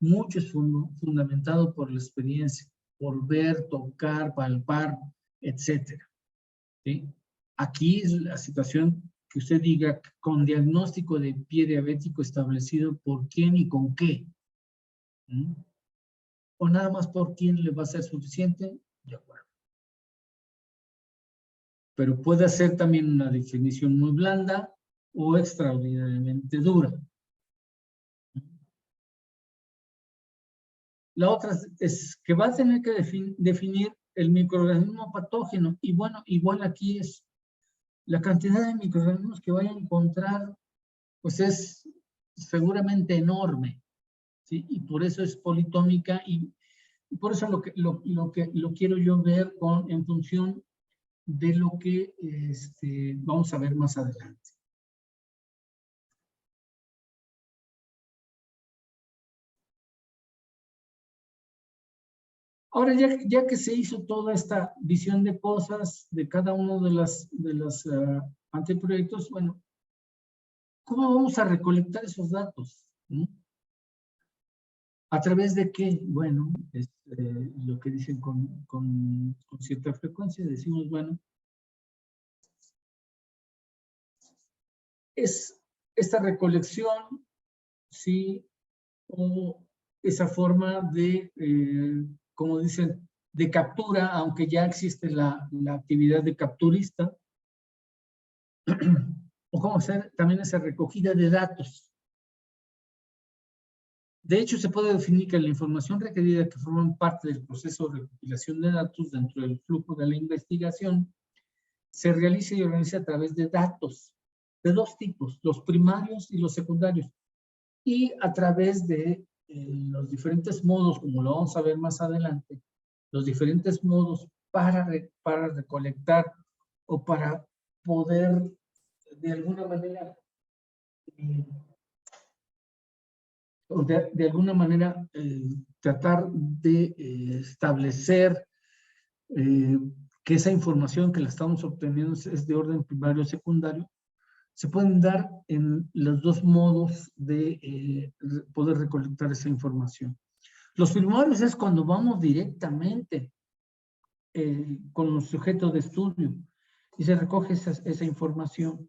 mucho es fundamentado por la experiencia, por ver, tocar, palpar, etcétera, ¿sí? Aquí es la situación que usted diga con diagnóstico de pie diabético establecido por quién y con qué. O nada más por quién le va a ser suficiente, de acuerdo. Pero puede ser también una definición muy blanda o extraordinariamente dura. La otra es que va a tener que definir el microorganismo patógeno. Y bueno, igual aquí es la cantidad de microorganismos que vaya a encontrar, pues es seguramente enorme, ¿sí? Y por eso es politómica y Por eso lo quiero yo ver en función de lo que vamos a ver más adelante. Ahora, ya que se hizo toda esta visión de cosas de cada uno de los anteproyectos, bueno, ¿cómo vamos a recolectar esos datos? ¿A través de qué? Bueno, lo que dicen con cierta frecuencia, decimos, bueno, es esta recolección, sí, o esa forma de, como dicen, de captura, aunque ya existe la actividad de capturista, o cómo hacer también esa recogida de datos. De hecho, se puede definir que la información requerida que forman parte del proceso de recopilación de datos dentro del flujo de la investigación se realiza y organiza a través de datos de dos tipos, los primarios y los secundarios, y a través de los diferentes modos, como lo vamos a ver más adelante, los diferentes modos para recolectar o para poder de alguna manera tratar de establecer que esa información que la estamos obteniendo es de orden primario o secundario, se pueden dar en los dos modos de poder recolectar esa información. Los primarios es cuando vamos directamente con los sujetos de estudio y se recoge esa información.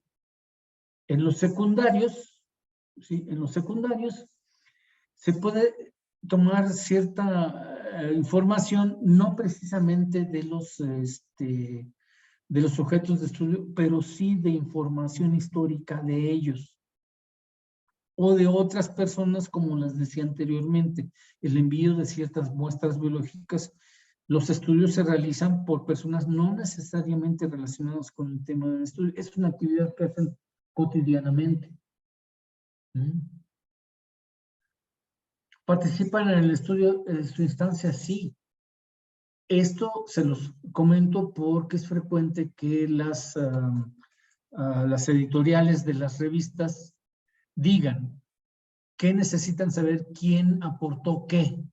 En los secundarios, ¿sí? En los secundarios se puede tomar cierta información, no precisamente de los sujetos de estudio, pero sí de información histórica de ellos o de otras personas, como les decía anteriormente, el envío de ciertas muestras biológicas. Los estudios se realizan por personas no necesariamente relacionadas con el tema del estudio. Es una actividad que hacen cotidianamente. ¿Participan en el estudio en su instancia? Sí. Esto se los comento porque es frecuente que las editoriales de las revistas digan que necesitan saber quién aportó qué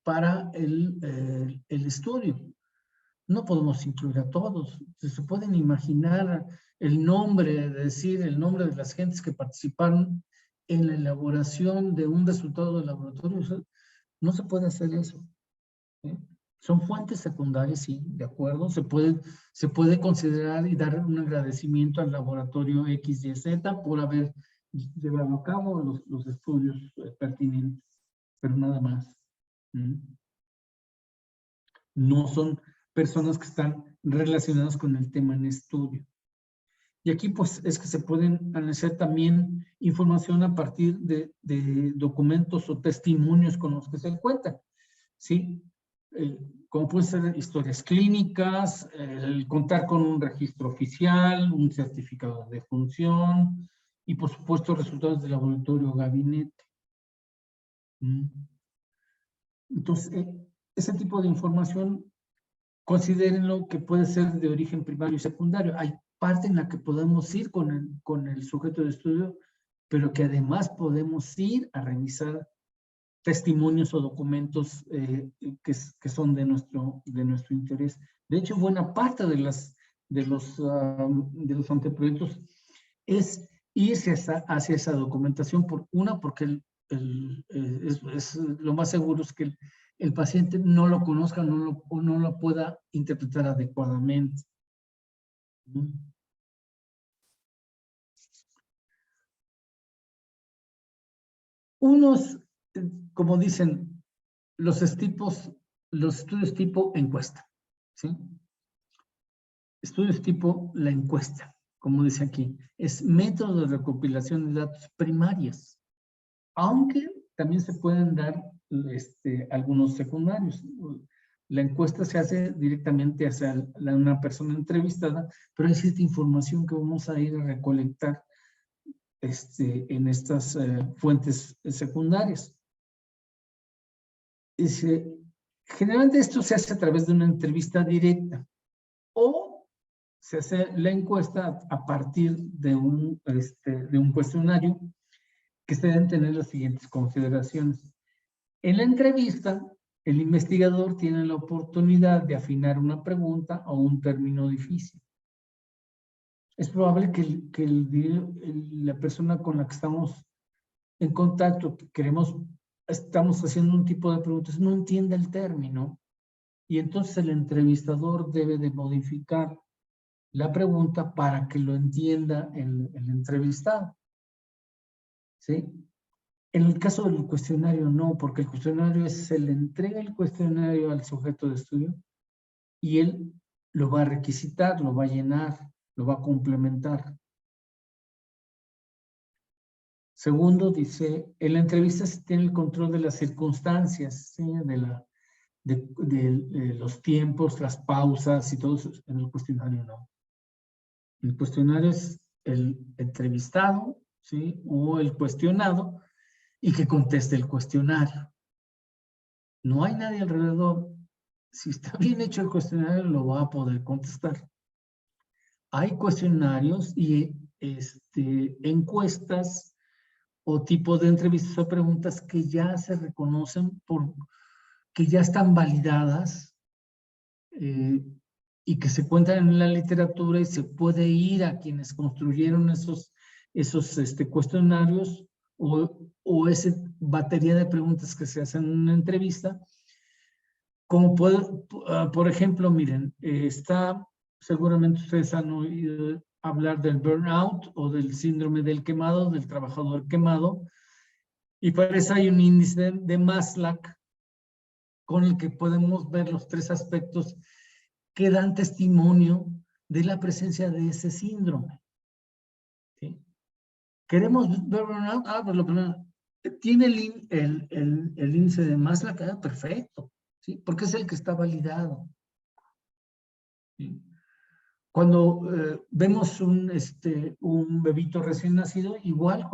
para el estudio. No podemos incluir a todos. Se pueden imaginar el nombre, decir el nombre de las gentes que participaron en la elaboración de un resultado de laboratorio. No se puede hacer eso. Son fuentes secundarias, sí, de acuerdo. Se puede considerar y dar un agradecimiento al laboratorio X, Y, Z por haber llevado a cabo los estudios pertinentes, pero nada más. No son personas que están relacionadas con el tema en estudio. Y aquí pues es que se pueden analizar también información a partir de documentos o testimonios con los que se cuentan, ¿sí? Como pueden ser historias clínicas, el contar con un registro oficial, un certificado de función y por supuesto resultados del laboratorio o gabinete. Entonces, ese tipo de información, considérenlo que puede ser de origen primario y secundario. Hay parte en la que podemos ir con el sujeto de estudio, pero que además podemos ir a revisar testimonios o documentos que son de nuestro interés. De hecho, buena parte de los anteproyectos es irse hacia esa documentación, porque es lo más seguro es que el paciente no lo conozca o no lo pueda interpretar adecuadamente. Unos, como dicen, los estudios tipo encuesta, ¿sí? Estudios tipo la encuesta, como dice aquí, es método de recopilación de datos primarias, aunque también se pueden dar algunos secundarios. La encuesta se hace directamente hacia una persona entrevistada, pero hay cierta información que vamos a ir a recolectar en estas fuentes secundarias. Generalmente esto se hace a través de una entrevista directa o se hace la encuesta a partir de un cuestionario que se deben tener las siguientes consideraciones. En la entrevista, el investigador tiene la oportunidad de afinar una pregunta o un término difícil. Es probable que la persona con la que estamos en contacto, que estamos haciendo un tipo de preguntas, no entienda el término y entonces el entrevistador debe de modificar la pregunta para que lo entienda el entrevistado. ¿Sí? En el caso del cuestionario no, porque el cuestionario se le entrega el cuestionario al sujeto de estudio y él lo va a requisitar, lo va a llenar, lo va a complementar. Segundo, dice, en la entrevista se tiene el control de las circunstancias, ¿sí? de los tiempos, las pausas y todo eso. En el cuestionario no. El cuestionario es el entrevistado, ¿sí? O el cuestionado y que conteste el cuestionario. No hay nadie alrededor. Si está bien hecho el cuestionario, lo va a poder contestar. Hay cuestionarios y encuestas o tipo de entrevistas o preguntas que ya se reconocen que ya están validadas y que se cuentan en la literatura y se puede ir a quienes construyeron esos cuestionarios o esa batería de preguntas que se hacen en una entrevista. Como por ejemplo, miren, seguramente ustedes han oído hablar del burnout o del síndrome del quemado, del trabajador quemado, y para eso hay un índice de Maslach con el que podemos ver los 3 aspectos que dan testimonio de la presencia de ese síndrome. ¿Sí? ¿Queremos ver burnout? Pues lo primero, tiene el índice de Maslach, perfecto, ¿sí? Porque es el que está validado. ¿Sí? Cuando vemos un bebito recién nacido, igual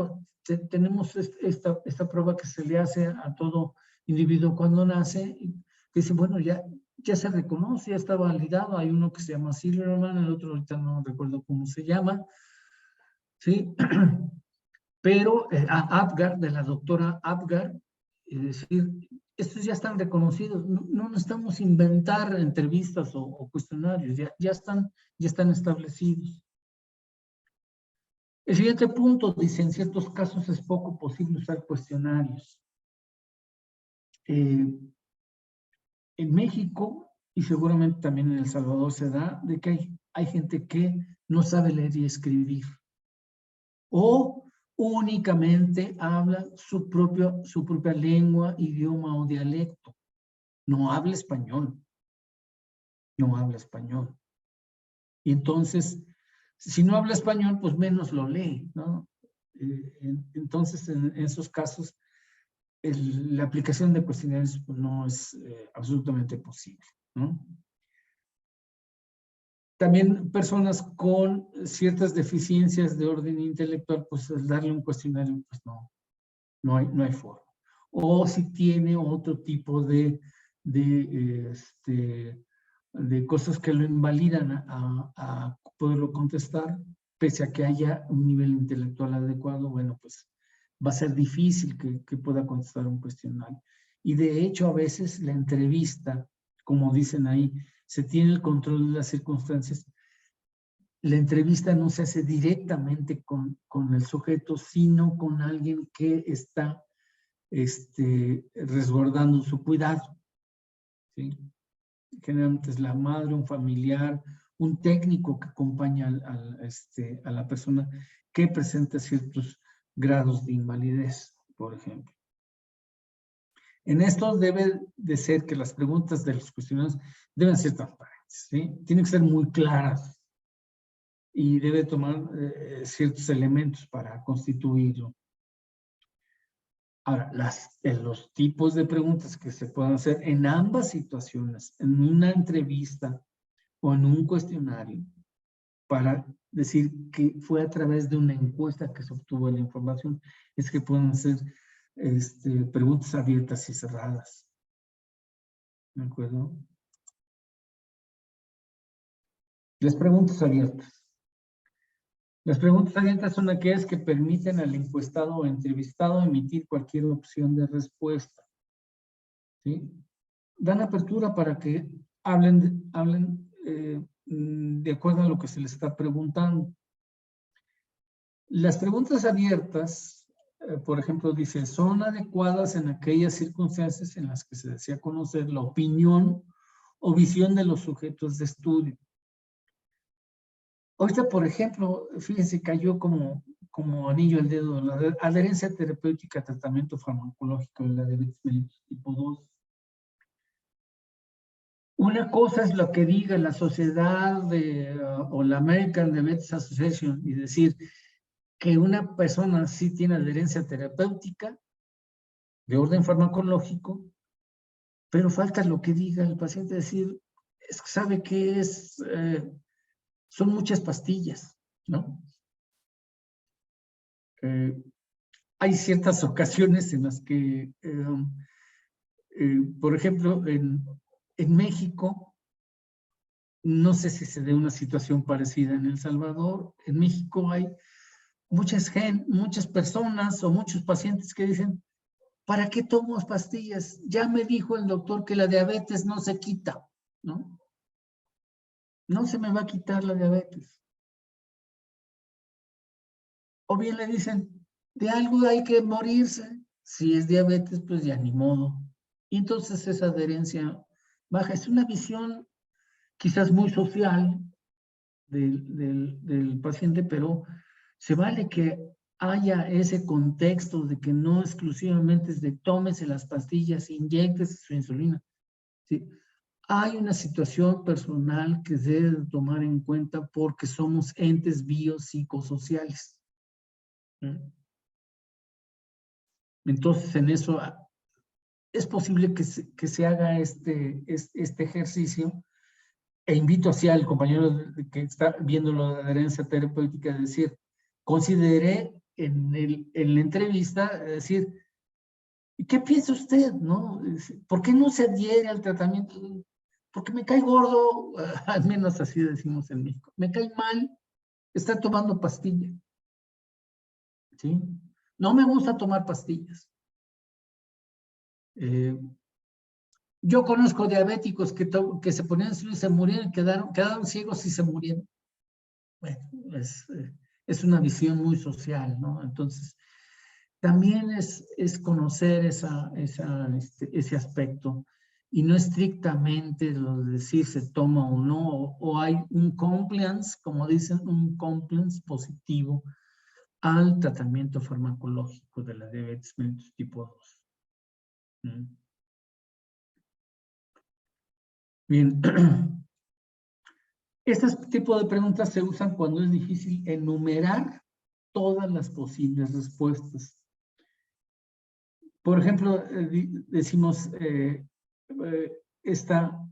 tenemos esta prueba que se le hace a todo individuo cuando nace, que dice, bueno, ya se reconoce, ya está validado. Hay uno que se llama Silverman, el otro ahorita no recuerdo cómo se llama, ¿sí? Pero Apgar, de la doctora Apgar, es decir, estos ya están reconocidos, no necesitamos inventar entrevistas o cuestionarios, ya están establecidos. El siguiente punto dice, en ciertos casos es poco posible usar cuestionarios. En México, y seguramente también en El Salvador se da, de que hay gente que no sabe leer y escribir. O únicamente habla su propia lengua, idioma o dialecto. No habla español. No habla español. Y entonces, si no habla español, pues menos lo lee, ¿no? Entonces, en esos casos, la aplicación de cuestionarios pues, no es absolutamente posible, ¿no? También personas con ciertas deficiencias de orden intelectual, pues darle un cuestionario, pues no hay forma. O si tiene otro tipo de cosas que lo invalidan a poderlo contestar, pese a que haya un nivel intelectual adecuado, bueno, pues va a ser difícil que pueda contestar un cuestionario. Y de hecho, a veces la entrevista, como dicen ahí, se tiene el control de las circunstancias. La entrevista no se hace directamente con el sujeto, sino con alguien que está resguardando su cuidado. ¿Sí? Generalmente es la madre, un familiar, un técnico que acompaña a la persona que presenta ciertos grados de invalidez, por ejemplo. En esto debe de ser que las preguntas de los cuestionarios deben ser transparentes, ¿sí? Tienen que ser muy claras y debe tomar ciertos elementos para constituirlo. Ahora, los tipos de preguntas que se pueden hacer en ambas situaciones, en una entrevista o en un cuestionario, para decir que fue a través de una encuesta que se obtuvo la información, es que pueden ser preguntas abiertas y cerradas. ¿De acuerdo? Las preguntas abiertas. Las preguntas abiertas son aquellas que permiten al encuestado o entrevistado emitir cualquier opción de respuesta. ¿Sí? Dan apertura para que hablen de acuerdo a lo que se les está preguntando. Las preguntas abiertas, por ejemplo, dice, son adecuadas en aquellas circunstancias en las que se desea conocer la opinión o visión de los sujetos de estudio. Ahorita, por ejemplo, fíjense, cayó como anillo al dedo la adherencia terapéutica a tratamiento farmacológico de la diabetes mellitus tipo 2. Una cosa es lo que diga la sociedad o la American Diabetes Association y decir que una persona sí tiene adherencia terapéutica de orden farmacológico, pero falta lo que diga el paciente, decir, sabe que son muchas pastillas, ¿no? Hay ciertas ocasiones en las que, por ejemplo, en México, no sé si se dé una situación parecida en El Salvador, en México hay muchas personas o muchos pacientes que dicen, ¿para qué tomo pastillas? Ya me dijo el doctor que la diabetes no se quita, ¿no? No se me va a quitar la diabetes. O bien le dicen, de algo hay que morirse. Si es diabetes, pues ya ni modo. Y entonces esa adherencia baja. Es una visión quizás muy social del paciente, pero se vale que haya ese contexto de que no exclusivamente es de tómese las pastillas, inyéctese su insulina. ¿Sí? Hay una situación personal que se debe tomar en cuenta porque somos entes biopsicosociales. Entonces, en eso es posible que se haga este ejercicio, e invito así al compañero que está viendo la adherencia terapéutica a decir, consideré en la entrevista, decir, ¿qué piensa usted, no? ¿Por qué no se adhiere al tratamiento? Porque me cae gordo, al menos así decimos en México, me cae mal, está tomando pastillas, ¿sí? No me gusta tomar pastillas. Yo conozco diabéticos que se ponían y se murieron, quedaron ciegos y se murieron. Bueno, es una visión muy social, ¿no? Entonces, también es conocer ese aspecto y no estrictamente lo de decir se toma o no, o hay un compliance, como dicen, un compliance positivo al tratamiento farmacológico de la diabetes mellitus tipo 2. Bien. Este tipo de preguntas se usan cuando es difícil enumerar todas las posibles respuestas. Por ejemplo, decimos esta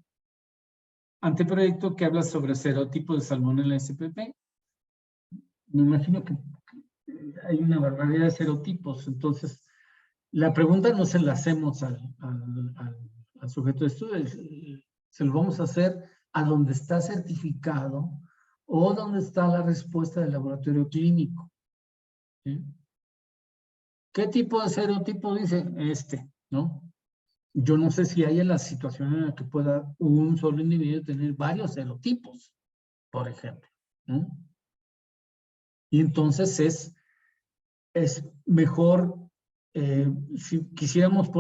anteproyecto que habla sobre serotipos de Salmonella SPP. Me imagino que hay una barbaridad de serotipos, entonces la pregunta no se la hacemos al sujeto de estudio, se lo vamos a hacer a donde está certificado o donde está la respuesta del laboratorio clínico. ¿Sí? ¿Qué tipo de serotipo dice? ¿No? Yo no sé si hay en la situación en la que pueda un solo individuo tener varios serotipos, por ejemplo, ¿no? Y entonces es mejor, si quisiéramos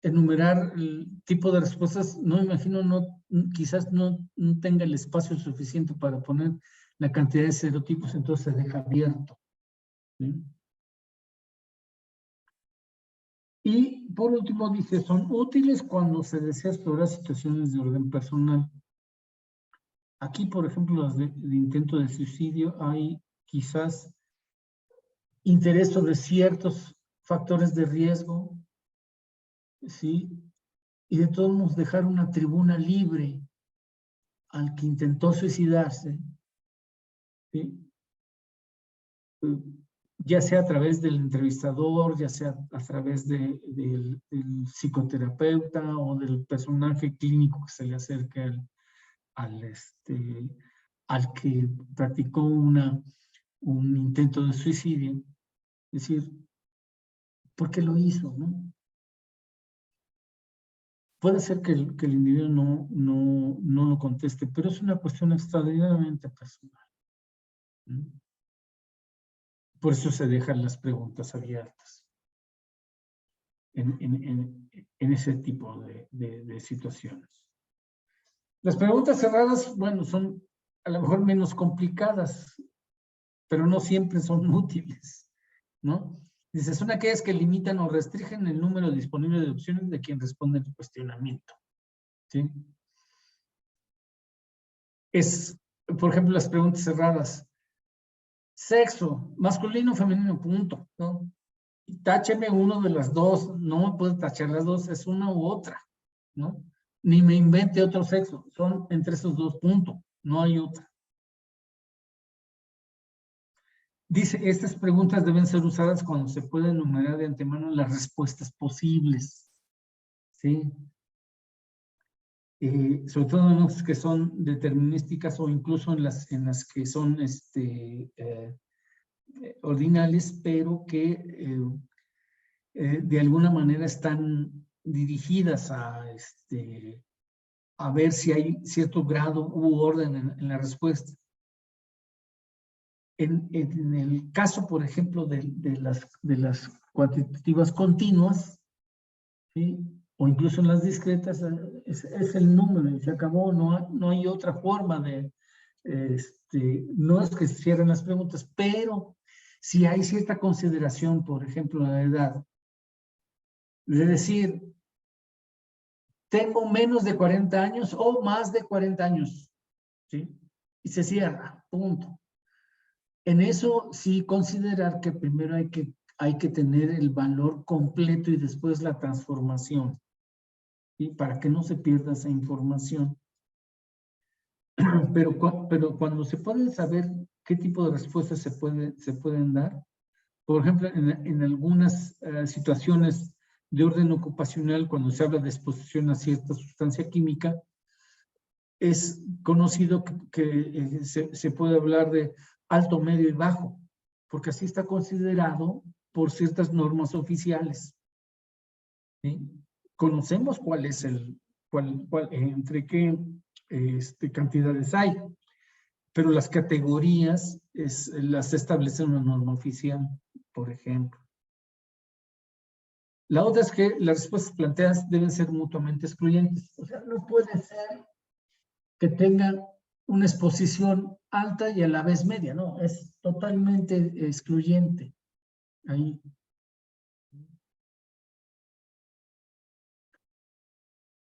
enumerar el tipo de respuestas, no me imagino, quizás no tenga el espacio suficiente para poner la cantidad de serotipos, entonces se deja abierto. ¿Sí? Y por último dice, son útiles cuando se desea explorar situaciones de orden personal. Aquí, por ejemplo, las de intento de suicidio, hay quizás interés sobre ciertos factores de riesgo, ¿sí? Y de todos modos dejar una tribuna libre al que intentó suicidarse, ¿sí? ya sea a través del entrevistador, ya sea a través del psicoterapeuta o del personaje clínico que se le acerque al que practicó un intento de suicidio. Es decir, ¿por qué lo hizo? ¿No? Puede ser que el individuo no lo conteste, pero es una cuestión extraordinariamente personal. ¿No? Por eso se dejan las preguntas abiertas en ese tipo de situaciones. Las preguntas cerradas, bueno, son a lo mejor menos complicadas, pero no siempre son útiles, ¿no? Dice, son aquellas que limitan o restringen el número disponible de opciones de quien responde el cuestionamiento, ¿sí? Por ejemplo, las preguntas cerradas. Sexo, masculino o femenino, punto, ¿no? Tácheme uno de las dos, no me puede tachar las dos, es una u otra, ¿no? Ni me invente otro sexo, son entre esos dos, punto, no hay otra. Dice, estas preguntas deben ser usadas cuando se puede enumerar de antemano las respuestas posibles, ¿sí? Sobre todo en las que son determinísticas o incluso en las que son ordinales, pero que de alguna manera están dirigidas a ver si hay cierto grado u orden en la respuesta. En el caso, por ejemplo, de las cuantitativas continuas, ¿sí? O incluso en las discretas, es el número y se acabó, no hay otra forma no es que se cierren las preguntas, pero si hay cierta consideración, por ejemplo, la edad, de decir, tengo menos de 40 años o más de 40 años, ¿sí? Y se cierra, punto. En eso sí considerar que primero hay que tener el valor completo y después la transformación, ¿sí? Para que no se pierda esa información. Pero cuando se puede saber qué tipo de respuestas se pueden dar, por ejemplo, en algunas situaciones de orden ocupacional, cuando se habla de exposición a cierta sustancia química, es conocido que se puede hablar de alto, medio y bajo, porque así está considerado por ciertas normas oficiales, ¿sí? Conocemos cuál es entre qué cantidades hay, pero las categorías las establece una norma oficial, por ejemplo. La otra es que las respuestas planteadas deben ser mutuamente excluyentes. O sea, no puede ser que tengan una exposición alta y a la vez media, no, es totalmente excluyente. Ahí.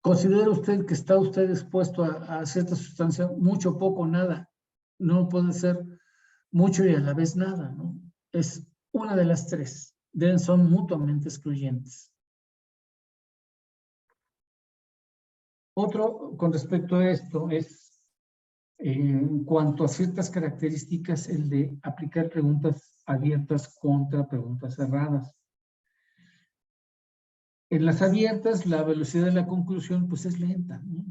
¿Considera usted que está usted expuesto a cierta sustancia? Mucho, poco, nada. No puede ser mucho y a la vez nada, ¿no? Es una de las tres. Son mutuamente excluyentes. Otro con respecto a esto es, en cuanto a ciertas características, el de aplicar preguntas abiertas contra preguntas cerradas. En las abiertas, la velocidad de la conclusión pues es lenta, ¿no?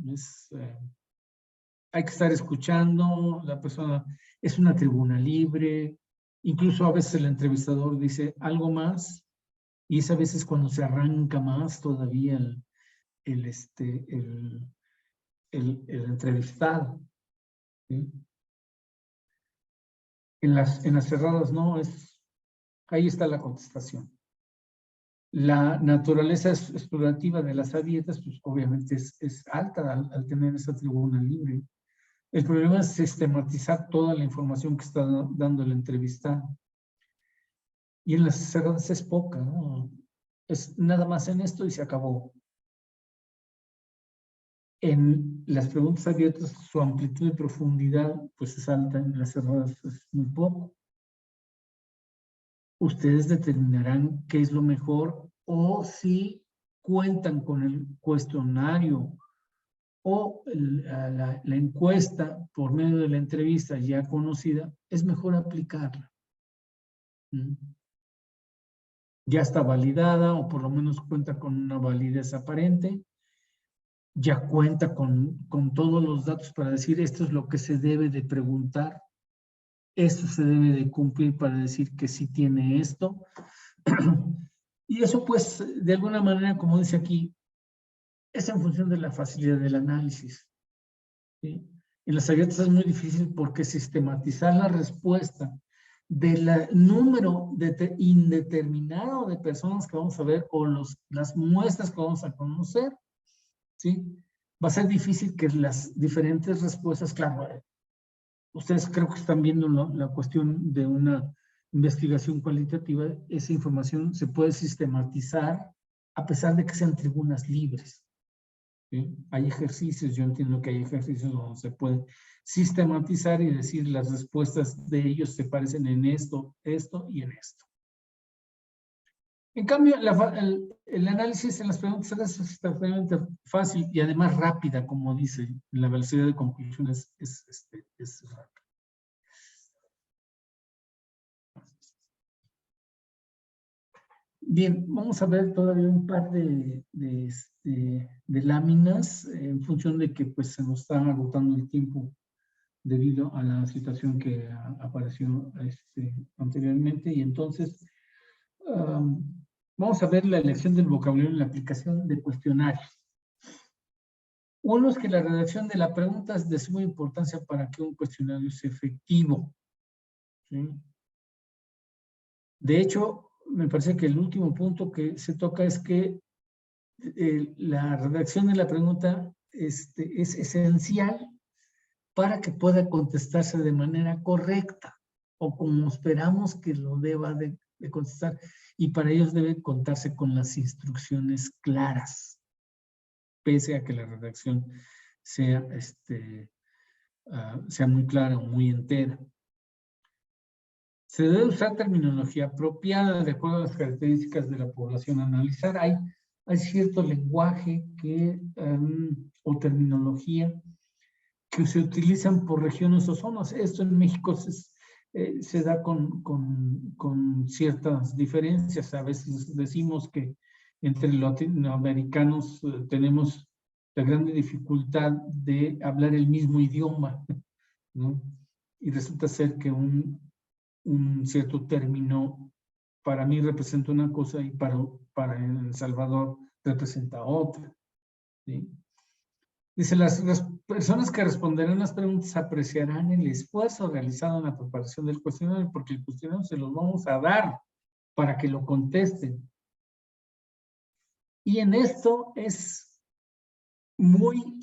Hay que estar escuchando, la persona es una tribuna libre, incluso a veces el entrevistador dice algo más, y es a veces cuando se arranca más todavía el entrevistado, ¿sí? En las cerradas no, ahí está la contestación. La naturaleza explorativa de las abiertas, pues obviamente es alta al tener esa tribuna libre. El problema es sistematizar toda la información que está dando el entrevistado. Y en las cerradas es poca, ¿no? Es nada más en esto y se acabó. En las preguntas abiertas, su amplitud y profundidad, pues es alta, en las cerradas es muy poco. Ustedes determinarán qué es lo mejor o si cuentan con el cuestionario o la encuesta por medio de la entrevista ya conocida, es mejor aplicarla. Ya está validada o por lo menos cuenta con una validez aparente. Ya cuenta con todos los datos para decir esto es lo que se debe de preguntar. Esto se debe de cumplir para decir que sí tiene esto. Y eso pues de alguna manera, como dice aquí, es en función de la facilidad del análisis. ¿Sí? En las abiertas es muy difícil porque sistematizar la respuesta del número indeterminado de personas que vamos a ver o las muestras que vamos a conocer, ¿sí? Va a ser difícil que las diferentes respuestas, claro, ustedes creo que están viendo la cuestión de una investigación cualitativa, esa información se puede sistematizar a pesar de que sean tribunas libres. ¿Sí? Hay ejercicios, yo entiendo que hay ejercicios donde se puede sistematizar y decir las respuestas de ellos se parecen en esto, esto y en esto. En cambio, el análisis en las preguntas es extremadamente fácil y además rápida, como dice, la velocidad de conclusión es rápida. Bien, vamos a ver todavía un par de láminas en función de que pues se nos está agotando el tiempo debido a la situación que apareció anteriormente. Y entonces vamos a ver la elección del vocabulario en la aplicación de cuestionarios. Uno es que la redacción de la pregunta es de suma importancia para que un cuestionario sea efectivo. ¿Sí? De hecho, me parece que el último punto que se toca es que la redacción de la pregunta es esencial para que pueda contestarse de manera correcta o como esperamos que lo deba de contestar, y para ellos debe contarse con las instrucciones claras, pese a que la redacción sea, sea muy clara o muy entera. Se debe usar terminología apropiada de acuerdo a las características de la población a analizar. Hay cierto lenguaje o terminología que se utilizan por regiones o zonas. Esto en México se da con ciertas diferencias. A veces decimos que entre los latinoamericanos tenemos la gran dificultad de hablar el mismo idioma, ¿no? Y resulta ser que un cierto término para mí representa una cosa y para El Salvador representa otra. ¿Sí? Dice, las personas que responderán las preguntas apreciarán el esfuerzo realizado en la preparación del cuestionario, porque el cuestionario se los vamos a dar para que lo contesten. Y en esto es muy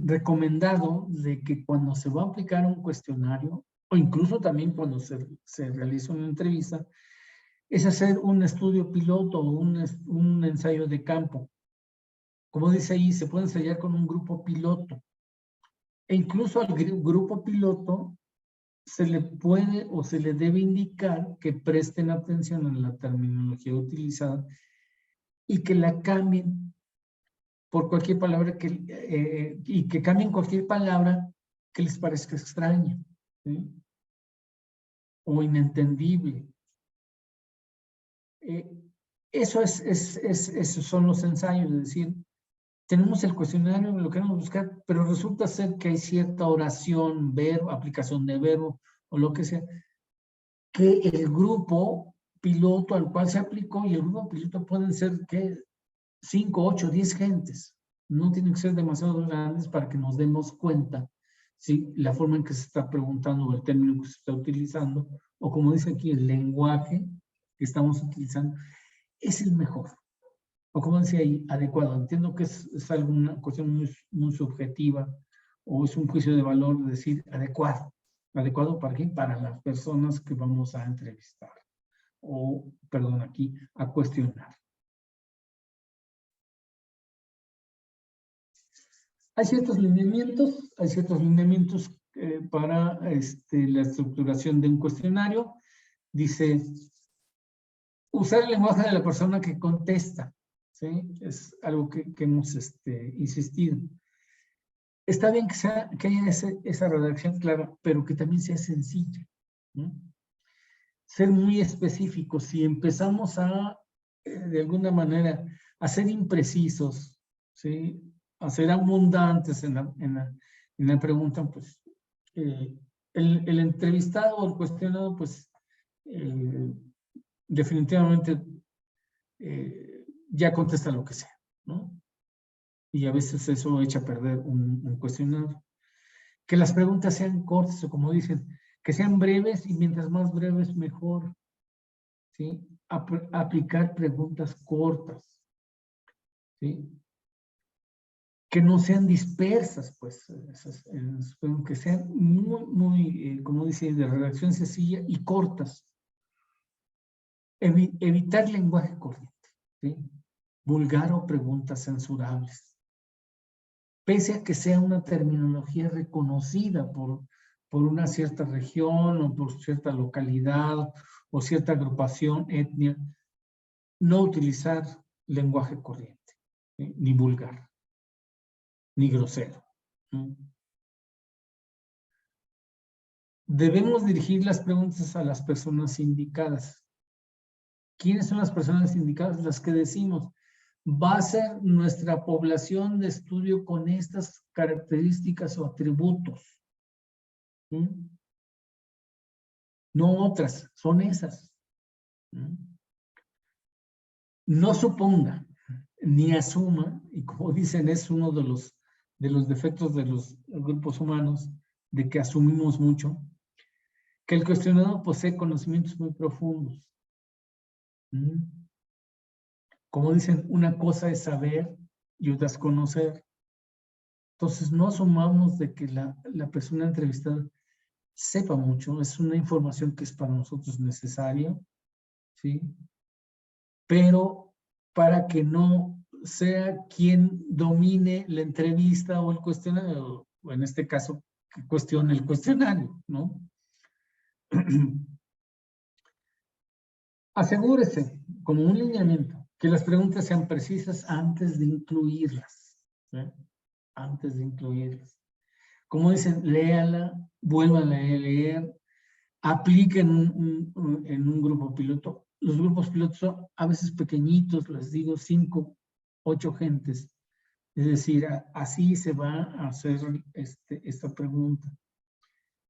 recomendado de que cuando se va a aplicar un cuestionario, o incluso también cuando se realiza una entrevista, es hacer un estudio piloto o un ensayo de campo. Como dice ahí, se puede ensayar con un grupo piloto. E incluso al grupo piloto se le puede o se le debe indicar que presten atención a la terminología utilizada y que la cambien por cualquier palabra y que cambien cualquier palabra que les parezca extraña, ¿sí? O inentendible. Esos son los ensayos, es decir, tenemos el cuestionario, lo queremos buscar, pero resulta ser que hay cierta oración, verbo, aplicación de verbo o lo que sea, que el grupo piloto al cual se aplicó, y el grupo piloto pueden ser que 5, 8, 10 gentes. No tienen que ser demasiado grandes para que nos demos cuenta, ¿sí? La forma en que se está preguntando o el término que se está utilizando, o como dice aquí, el lenguaje que estamos utilizando, es el mejor. O como decía ahí, adecuado. Entiendo que es alguna cuestión muy, muy subjetiva o es un juicio de valor de decir adecuado. ¿Adecuado para qué? Para las personas que vamos a entrevistar. O, perdón, aquí, a cuestionar. Hay ciertos lineamientos para la estructuración de un cuestionario. Dice, usar el lenguaje de la persona que contesta. ¿Sí? Es algo que hemos insistido. Está bien que haya esa redacción clara, pero que también sea sencilla, ¿no? ser muy específicos. Si empezamos a, de alguna manera, a ser imprecisos, ¿sí? A ser abundantes en la pregunta, pues el entrevistado o el cuestionado, pues definitivamente ya contesta lo que sea, ¿no? Y a veces eso echa a perder un cuestionario. Que las preguntas sean cortas, o como dicen, que sean breves, y mientras más breves, mejor. ¿Sí? Aplicar preguntas cortas. ¿Sí? Que no sean dispersas, pues, que sean muy, como dice, de redacción sencilla y cortas. Evitar lenguaje corriente, ¿sí? Vulgar o preguntas censurables. Pese a que sea una terminología reconocida por una cierta región o por cierta localidad o cierta agrupación, etnia, no utilizar lenguaje corriente, ¿sí? Ni vulgar, ni grosero. ¿Sí? Debemos dirigir las preguntas a las personas indicadas. ¿Quiénes son las personas indicadas? Las que decimos, va a ser nuestra población de estudio con estas características o atributos. ¿Sí? No otras, son esas. No suponga, ni asuma, y como dicen, es uno de los defectos de los grupos humanos, de que asumimos mucho, que el cuestionado posee conocimientos muy profundos. Como dicen, una cosa es saber y otra es conocer. Entonces, no asumamos de que la persona entrevistada sepa mucho, es una información que es para nosotros necesaria, ¿sí? Pero para que no sea quien domine la entrevista o el cuestionario, o en este caso, que cuestione el cuestionario, ¿no? Asegúrese, como un lineamiento, que las preguntas sean precisas antes de incluirlas, ¿sí? Antes de incluirlas. Como dicen, léala, vuelvan a leer, apliquen en un grupo piloto. Los grupos pilotos son a veces pequeñitos, les digo, 5, 8 gentes. Es decir, así se va a hacer esta pregunta.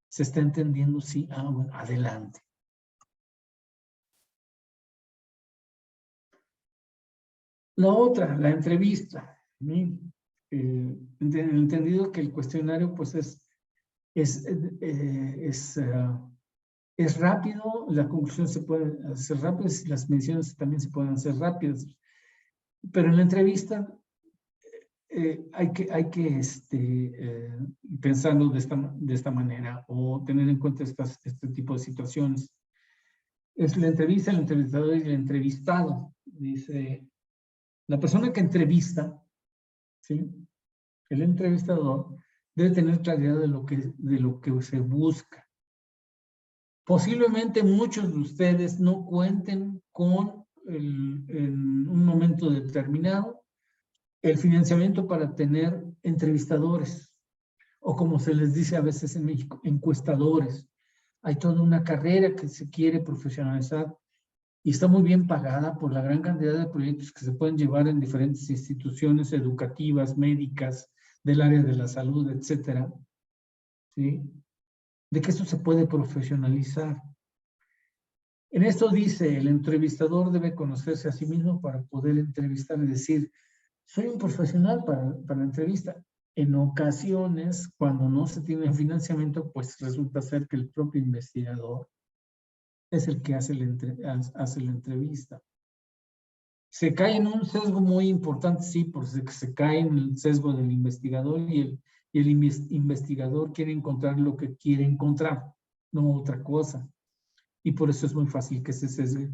¿Se está entendiendo? Sí. Bueno, adelante. La otra, la entrevista. Entendido que el cuestionario pues es rápido, la conclusión se puede hacer rápida, las menciones también se pueden hacer rápidas, pero en la entrevista hay que pensarlo de esta manera o tener en cuenta este tipo de situaciones. Es la entrevista, el entrevistador y el entrevistado. Dice, la persona que entrevista, ¿sí? El entrevistador debe tener claridad de lo que se busca. Posiblemente muchos de ustedes no cuenten con, en un momento determinado, el financiamiento para tener entrevistadores, o como se les dice a veces en México, encuestadores. Hay toda una carrera que se quiere profesionalizar y está muy bien pagada por la gran cantidad de proyectos que se pueden llevar en diferentes instituciones educativas, médicas, del área de la salud, etcétera. ¿Sí? De que esto se puede profesionalizar. En esto dice, el entrevistador debe conocerse a sí mismo para poder entrevistar y decir, soy un profesional para la entrevista. En ocasiones, cuando no se tiene financiamiento, pues resulta ser que el propio investigador es el que hace la entrevista. Se cae en un sesgo muy importante, sí, porque se cae en el sesgo del investigador y el investigador quiere encontrar lo que quiere encontrar, no otra cosa. Y por eso es muy fácil que se sesgue.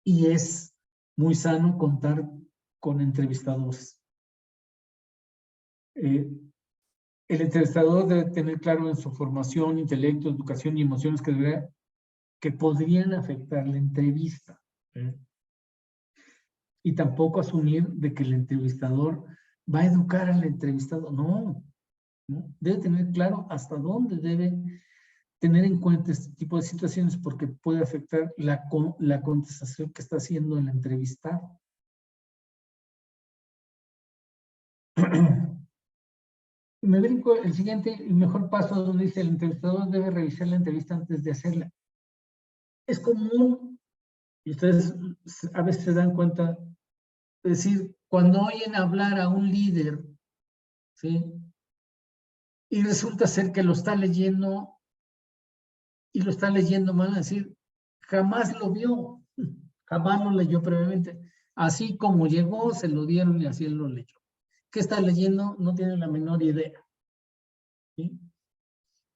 Y es muy sano contar con entrevistadores. El entrevistador debe tener claro en su formación, intelecto, educación y emociones que podrían afectar la entrevista. Y tampoco asumir de que el entrevistador va a educar al entrevistado. No, debe tener claro hasta dónde debe tener en cuenta este tipo de situaciones porque puede afectar la contestación que está haciendo el entrevistado. Me brinco el siguiente, el mejor paso donde dice el entrevistador debe revisar la entrevista antes de hacerla. Es común, y ustedes a veces se dan cuenta, es decir, cuando oyen hablar a un líder, ¿sí? Y resulta ser que lo está leyendo y lo está leyendo mal, es decir, jamás lo vio, jamás lo leyó previamente. Así como llegó, se lo dieron y así él lo leyó. ¿Qué está leyendo? No tiene la menor idea. ¿Sí?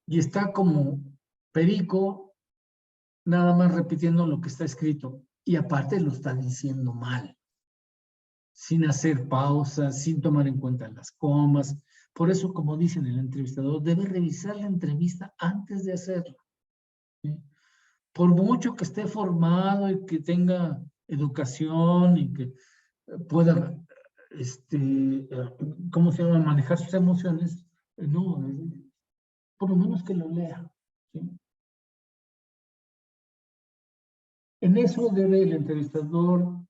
Y está como perico, nada más repitiendo lo que está escrito. Y aparte lo está diciendo mal, sin hacer pausas, sin tomar en cuenta las comas. Por eso, como dicen el entrevistador, debe revisar la entrevista antes de hacerla. ¿Sí? Por mucho que esté formado y que tenga educación y que pueda, ¿cómo se llama?, manejar sus emociones, no, por lo menos que lo lea. ¿Sí? En eso debe el entrevistador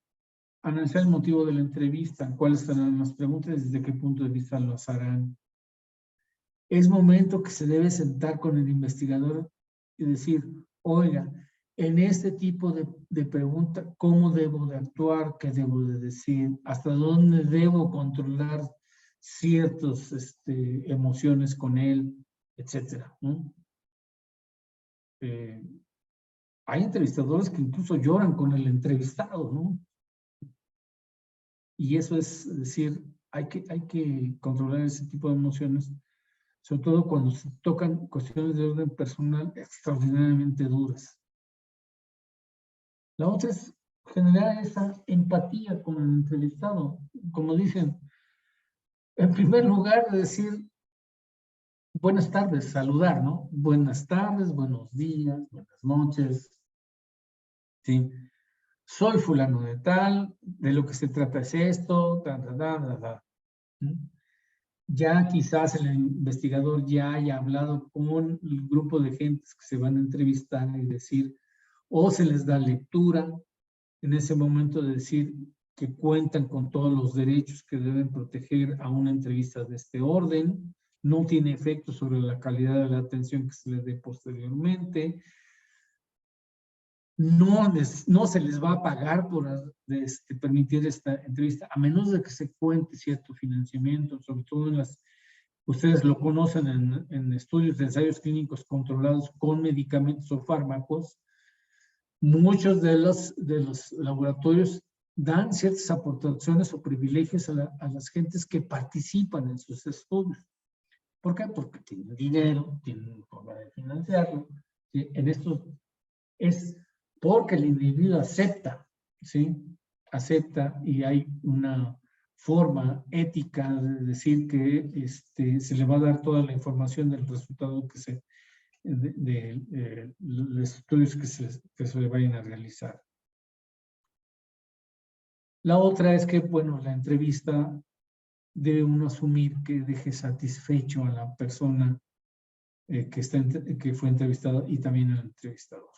analizar el motivo de la entrevista, cuáles serán las preguntas, desde qué punto de vista las harán. Es momento que se debe sentar con el investigador y decir, oiga, en este tipo de pregunta, ¿cómo debo de actuar? ¿Qué debo de decir? ¿Hasta dónde debo controlar ciertas emociones con él? Etcétera, ¿no? Hay entrevistadores que incluso lloran con el entrevistado, ¿no? Y eso es decir, hay que controlar ese tipo de emociones, sobre todo cuando se tocan cuestiones de orden personal extraordinariamente duras. La otra es generar esa empatía con el entrevistado. Como dicen, en primer lugar, decir buenas tardes, saludar, ¿no? Buenas tardes, buenos días, buenas noches. ¿Sí? Soy fulano de tal, de lo que se trata es esto, Ya quizás el investigador ya haya hablado con el grupo de gentes que se van a entrevistar y decir, o se les da lectura en ese momento de decir que cuentan con todos los derechos que deben proteger a una entrevista de este orden, no tiene efecto sobre la calidad de la atención que se les dé posteriormente, no se les va a pagar por permitir esta entrevista, a menos de que se cuente cierto financiamiento, sobre todo en ustedes lo conocen en estudios de ensayos clínicos controlados con medicamentos o fármacos. Muchos de los laboratorios dan ciertas aportaciones o privilegios a las gentes que participan en sus estudios. ¿Por qué? Porque tienen dinero, tienen forma de financiarlo. ¿Sí? En esto es porque el individuo acepta, ¿sí? Acepta y hay una forma ética de decir que se le va a dar toda la información del resultado que de los estudios que se le vayan a realizar. La otra es que, bueno, la entrevista debe uno asumir que deje satisfecho a la persona que fue entrevistada y también al entrevistador.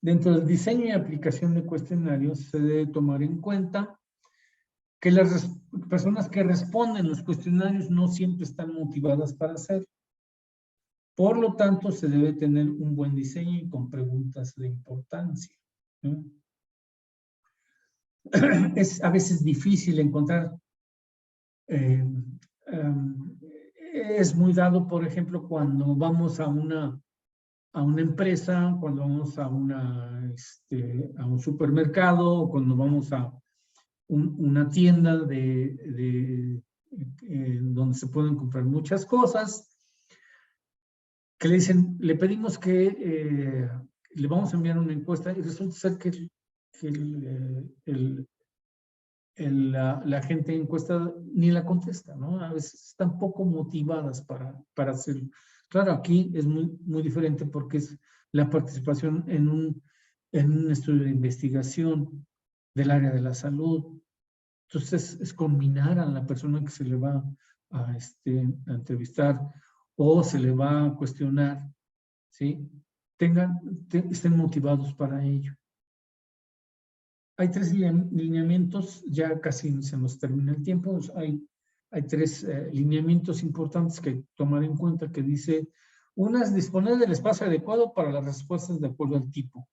Dentro del diseño y aplicación de cuestionarios se debe tomar en cuenta que las personas que responden los cuestionarios no siempre están motivadas para hacerlo. Por lo tanto, se debe tener un buen diseño y con preguntas de importancia. Es a veces difícil encontrar. Es muy dado, por ejemplo, cuando vamos a una empresa, cuando vamos a un supermercado, o cuando vamos a una tienda donde se pueden comprar muchas cosas, que le dicen, le pedimos que le vamos a enviar una encuesta y resulta ser que la gente encuestada ni la contesta, ¿no? A veces están poco motivadas para hacerlo. Claro, aquí es muy diferente porque es la participación en un estudio de investigación del área de la salud, Entonces, es combinar a la persona que se le va a entrevistar o se le va a cuestionar, ¿sí? Estén motivados para ello. Hay 3 lineamientos, ya casi se nos termina el tiempo. Hay 3 lineamientos importantes que tomar en cuenta, que dice: una es disponer del espacio adecuado para las respuestas de acuerdo al tipo,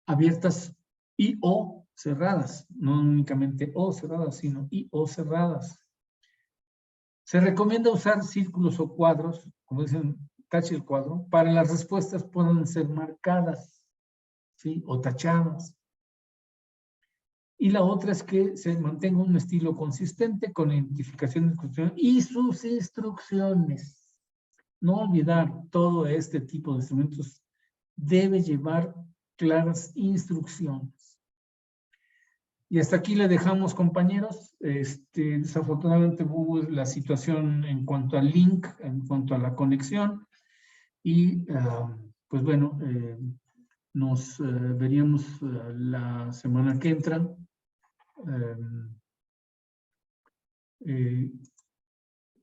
abiertas y o cerradas, no únicamente o cerradas, sino y o cerradas. Se recomienda usar círculos o cuadros, como dicen, tache el cuadro, para las respuestas puedan ser marcadas, ¿sí? O tachadas. Y la otra es que se mantenga un estilo consistente con la identificación de y sus instrucciones. No olvidar, todo este tipo de instrumentos debe llevar claras instrucciones. Y hasta aquí le dejamos, compañeros. Desafortunadamente hubo la situación en cuanto al link, en cuanto a la conexión. Y pues bueno, nos veríamos la semana que entra.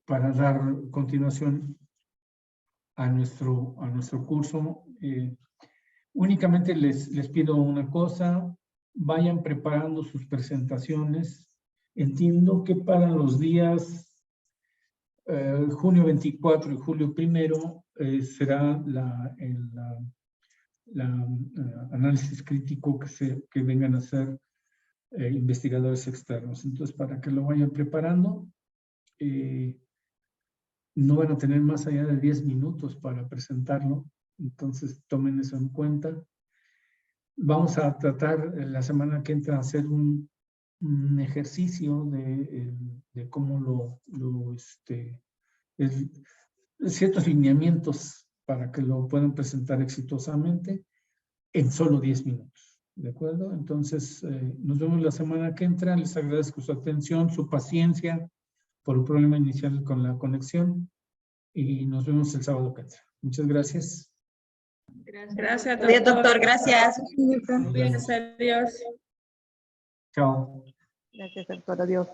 Para dar continuación a nuestro curso. Únicamente les pido una cosa: vayan preparando sus presentaciones. Entiendo que para los días junio 24 y julio 1 será el análisis crítico que vengan a hacer investigadores externos. Entonces, para que lo vayan preparando, no van a tener más allá de 10 minutos para presentarlo. Entonces, tomen eso en cuenta. Vamos a tratar la semana que entra hacer un ejercicio de cómo ciertos lineamientos para que lo puedan presentar exitosamente en solo 10 minutos. ¿De acuerdo? Entonces, nos vemos la semana que entra. Les agradezco su atención, su paciencia por el problema inicial con la conexión, y nos vemos el sábado que entra. Muchas gracias. Gracias, Adiós, doctor. doctor. Gracias. Cuídense, adiós. Chao. Gracias, doctor. Adiós.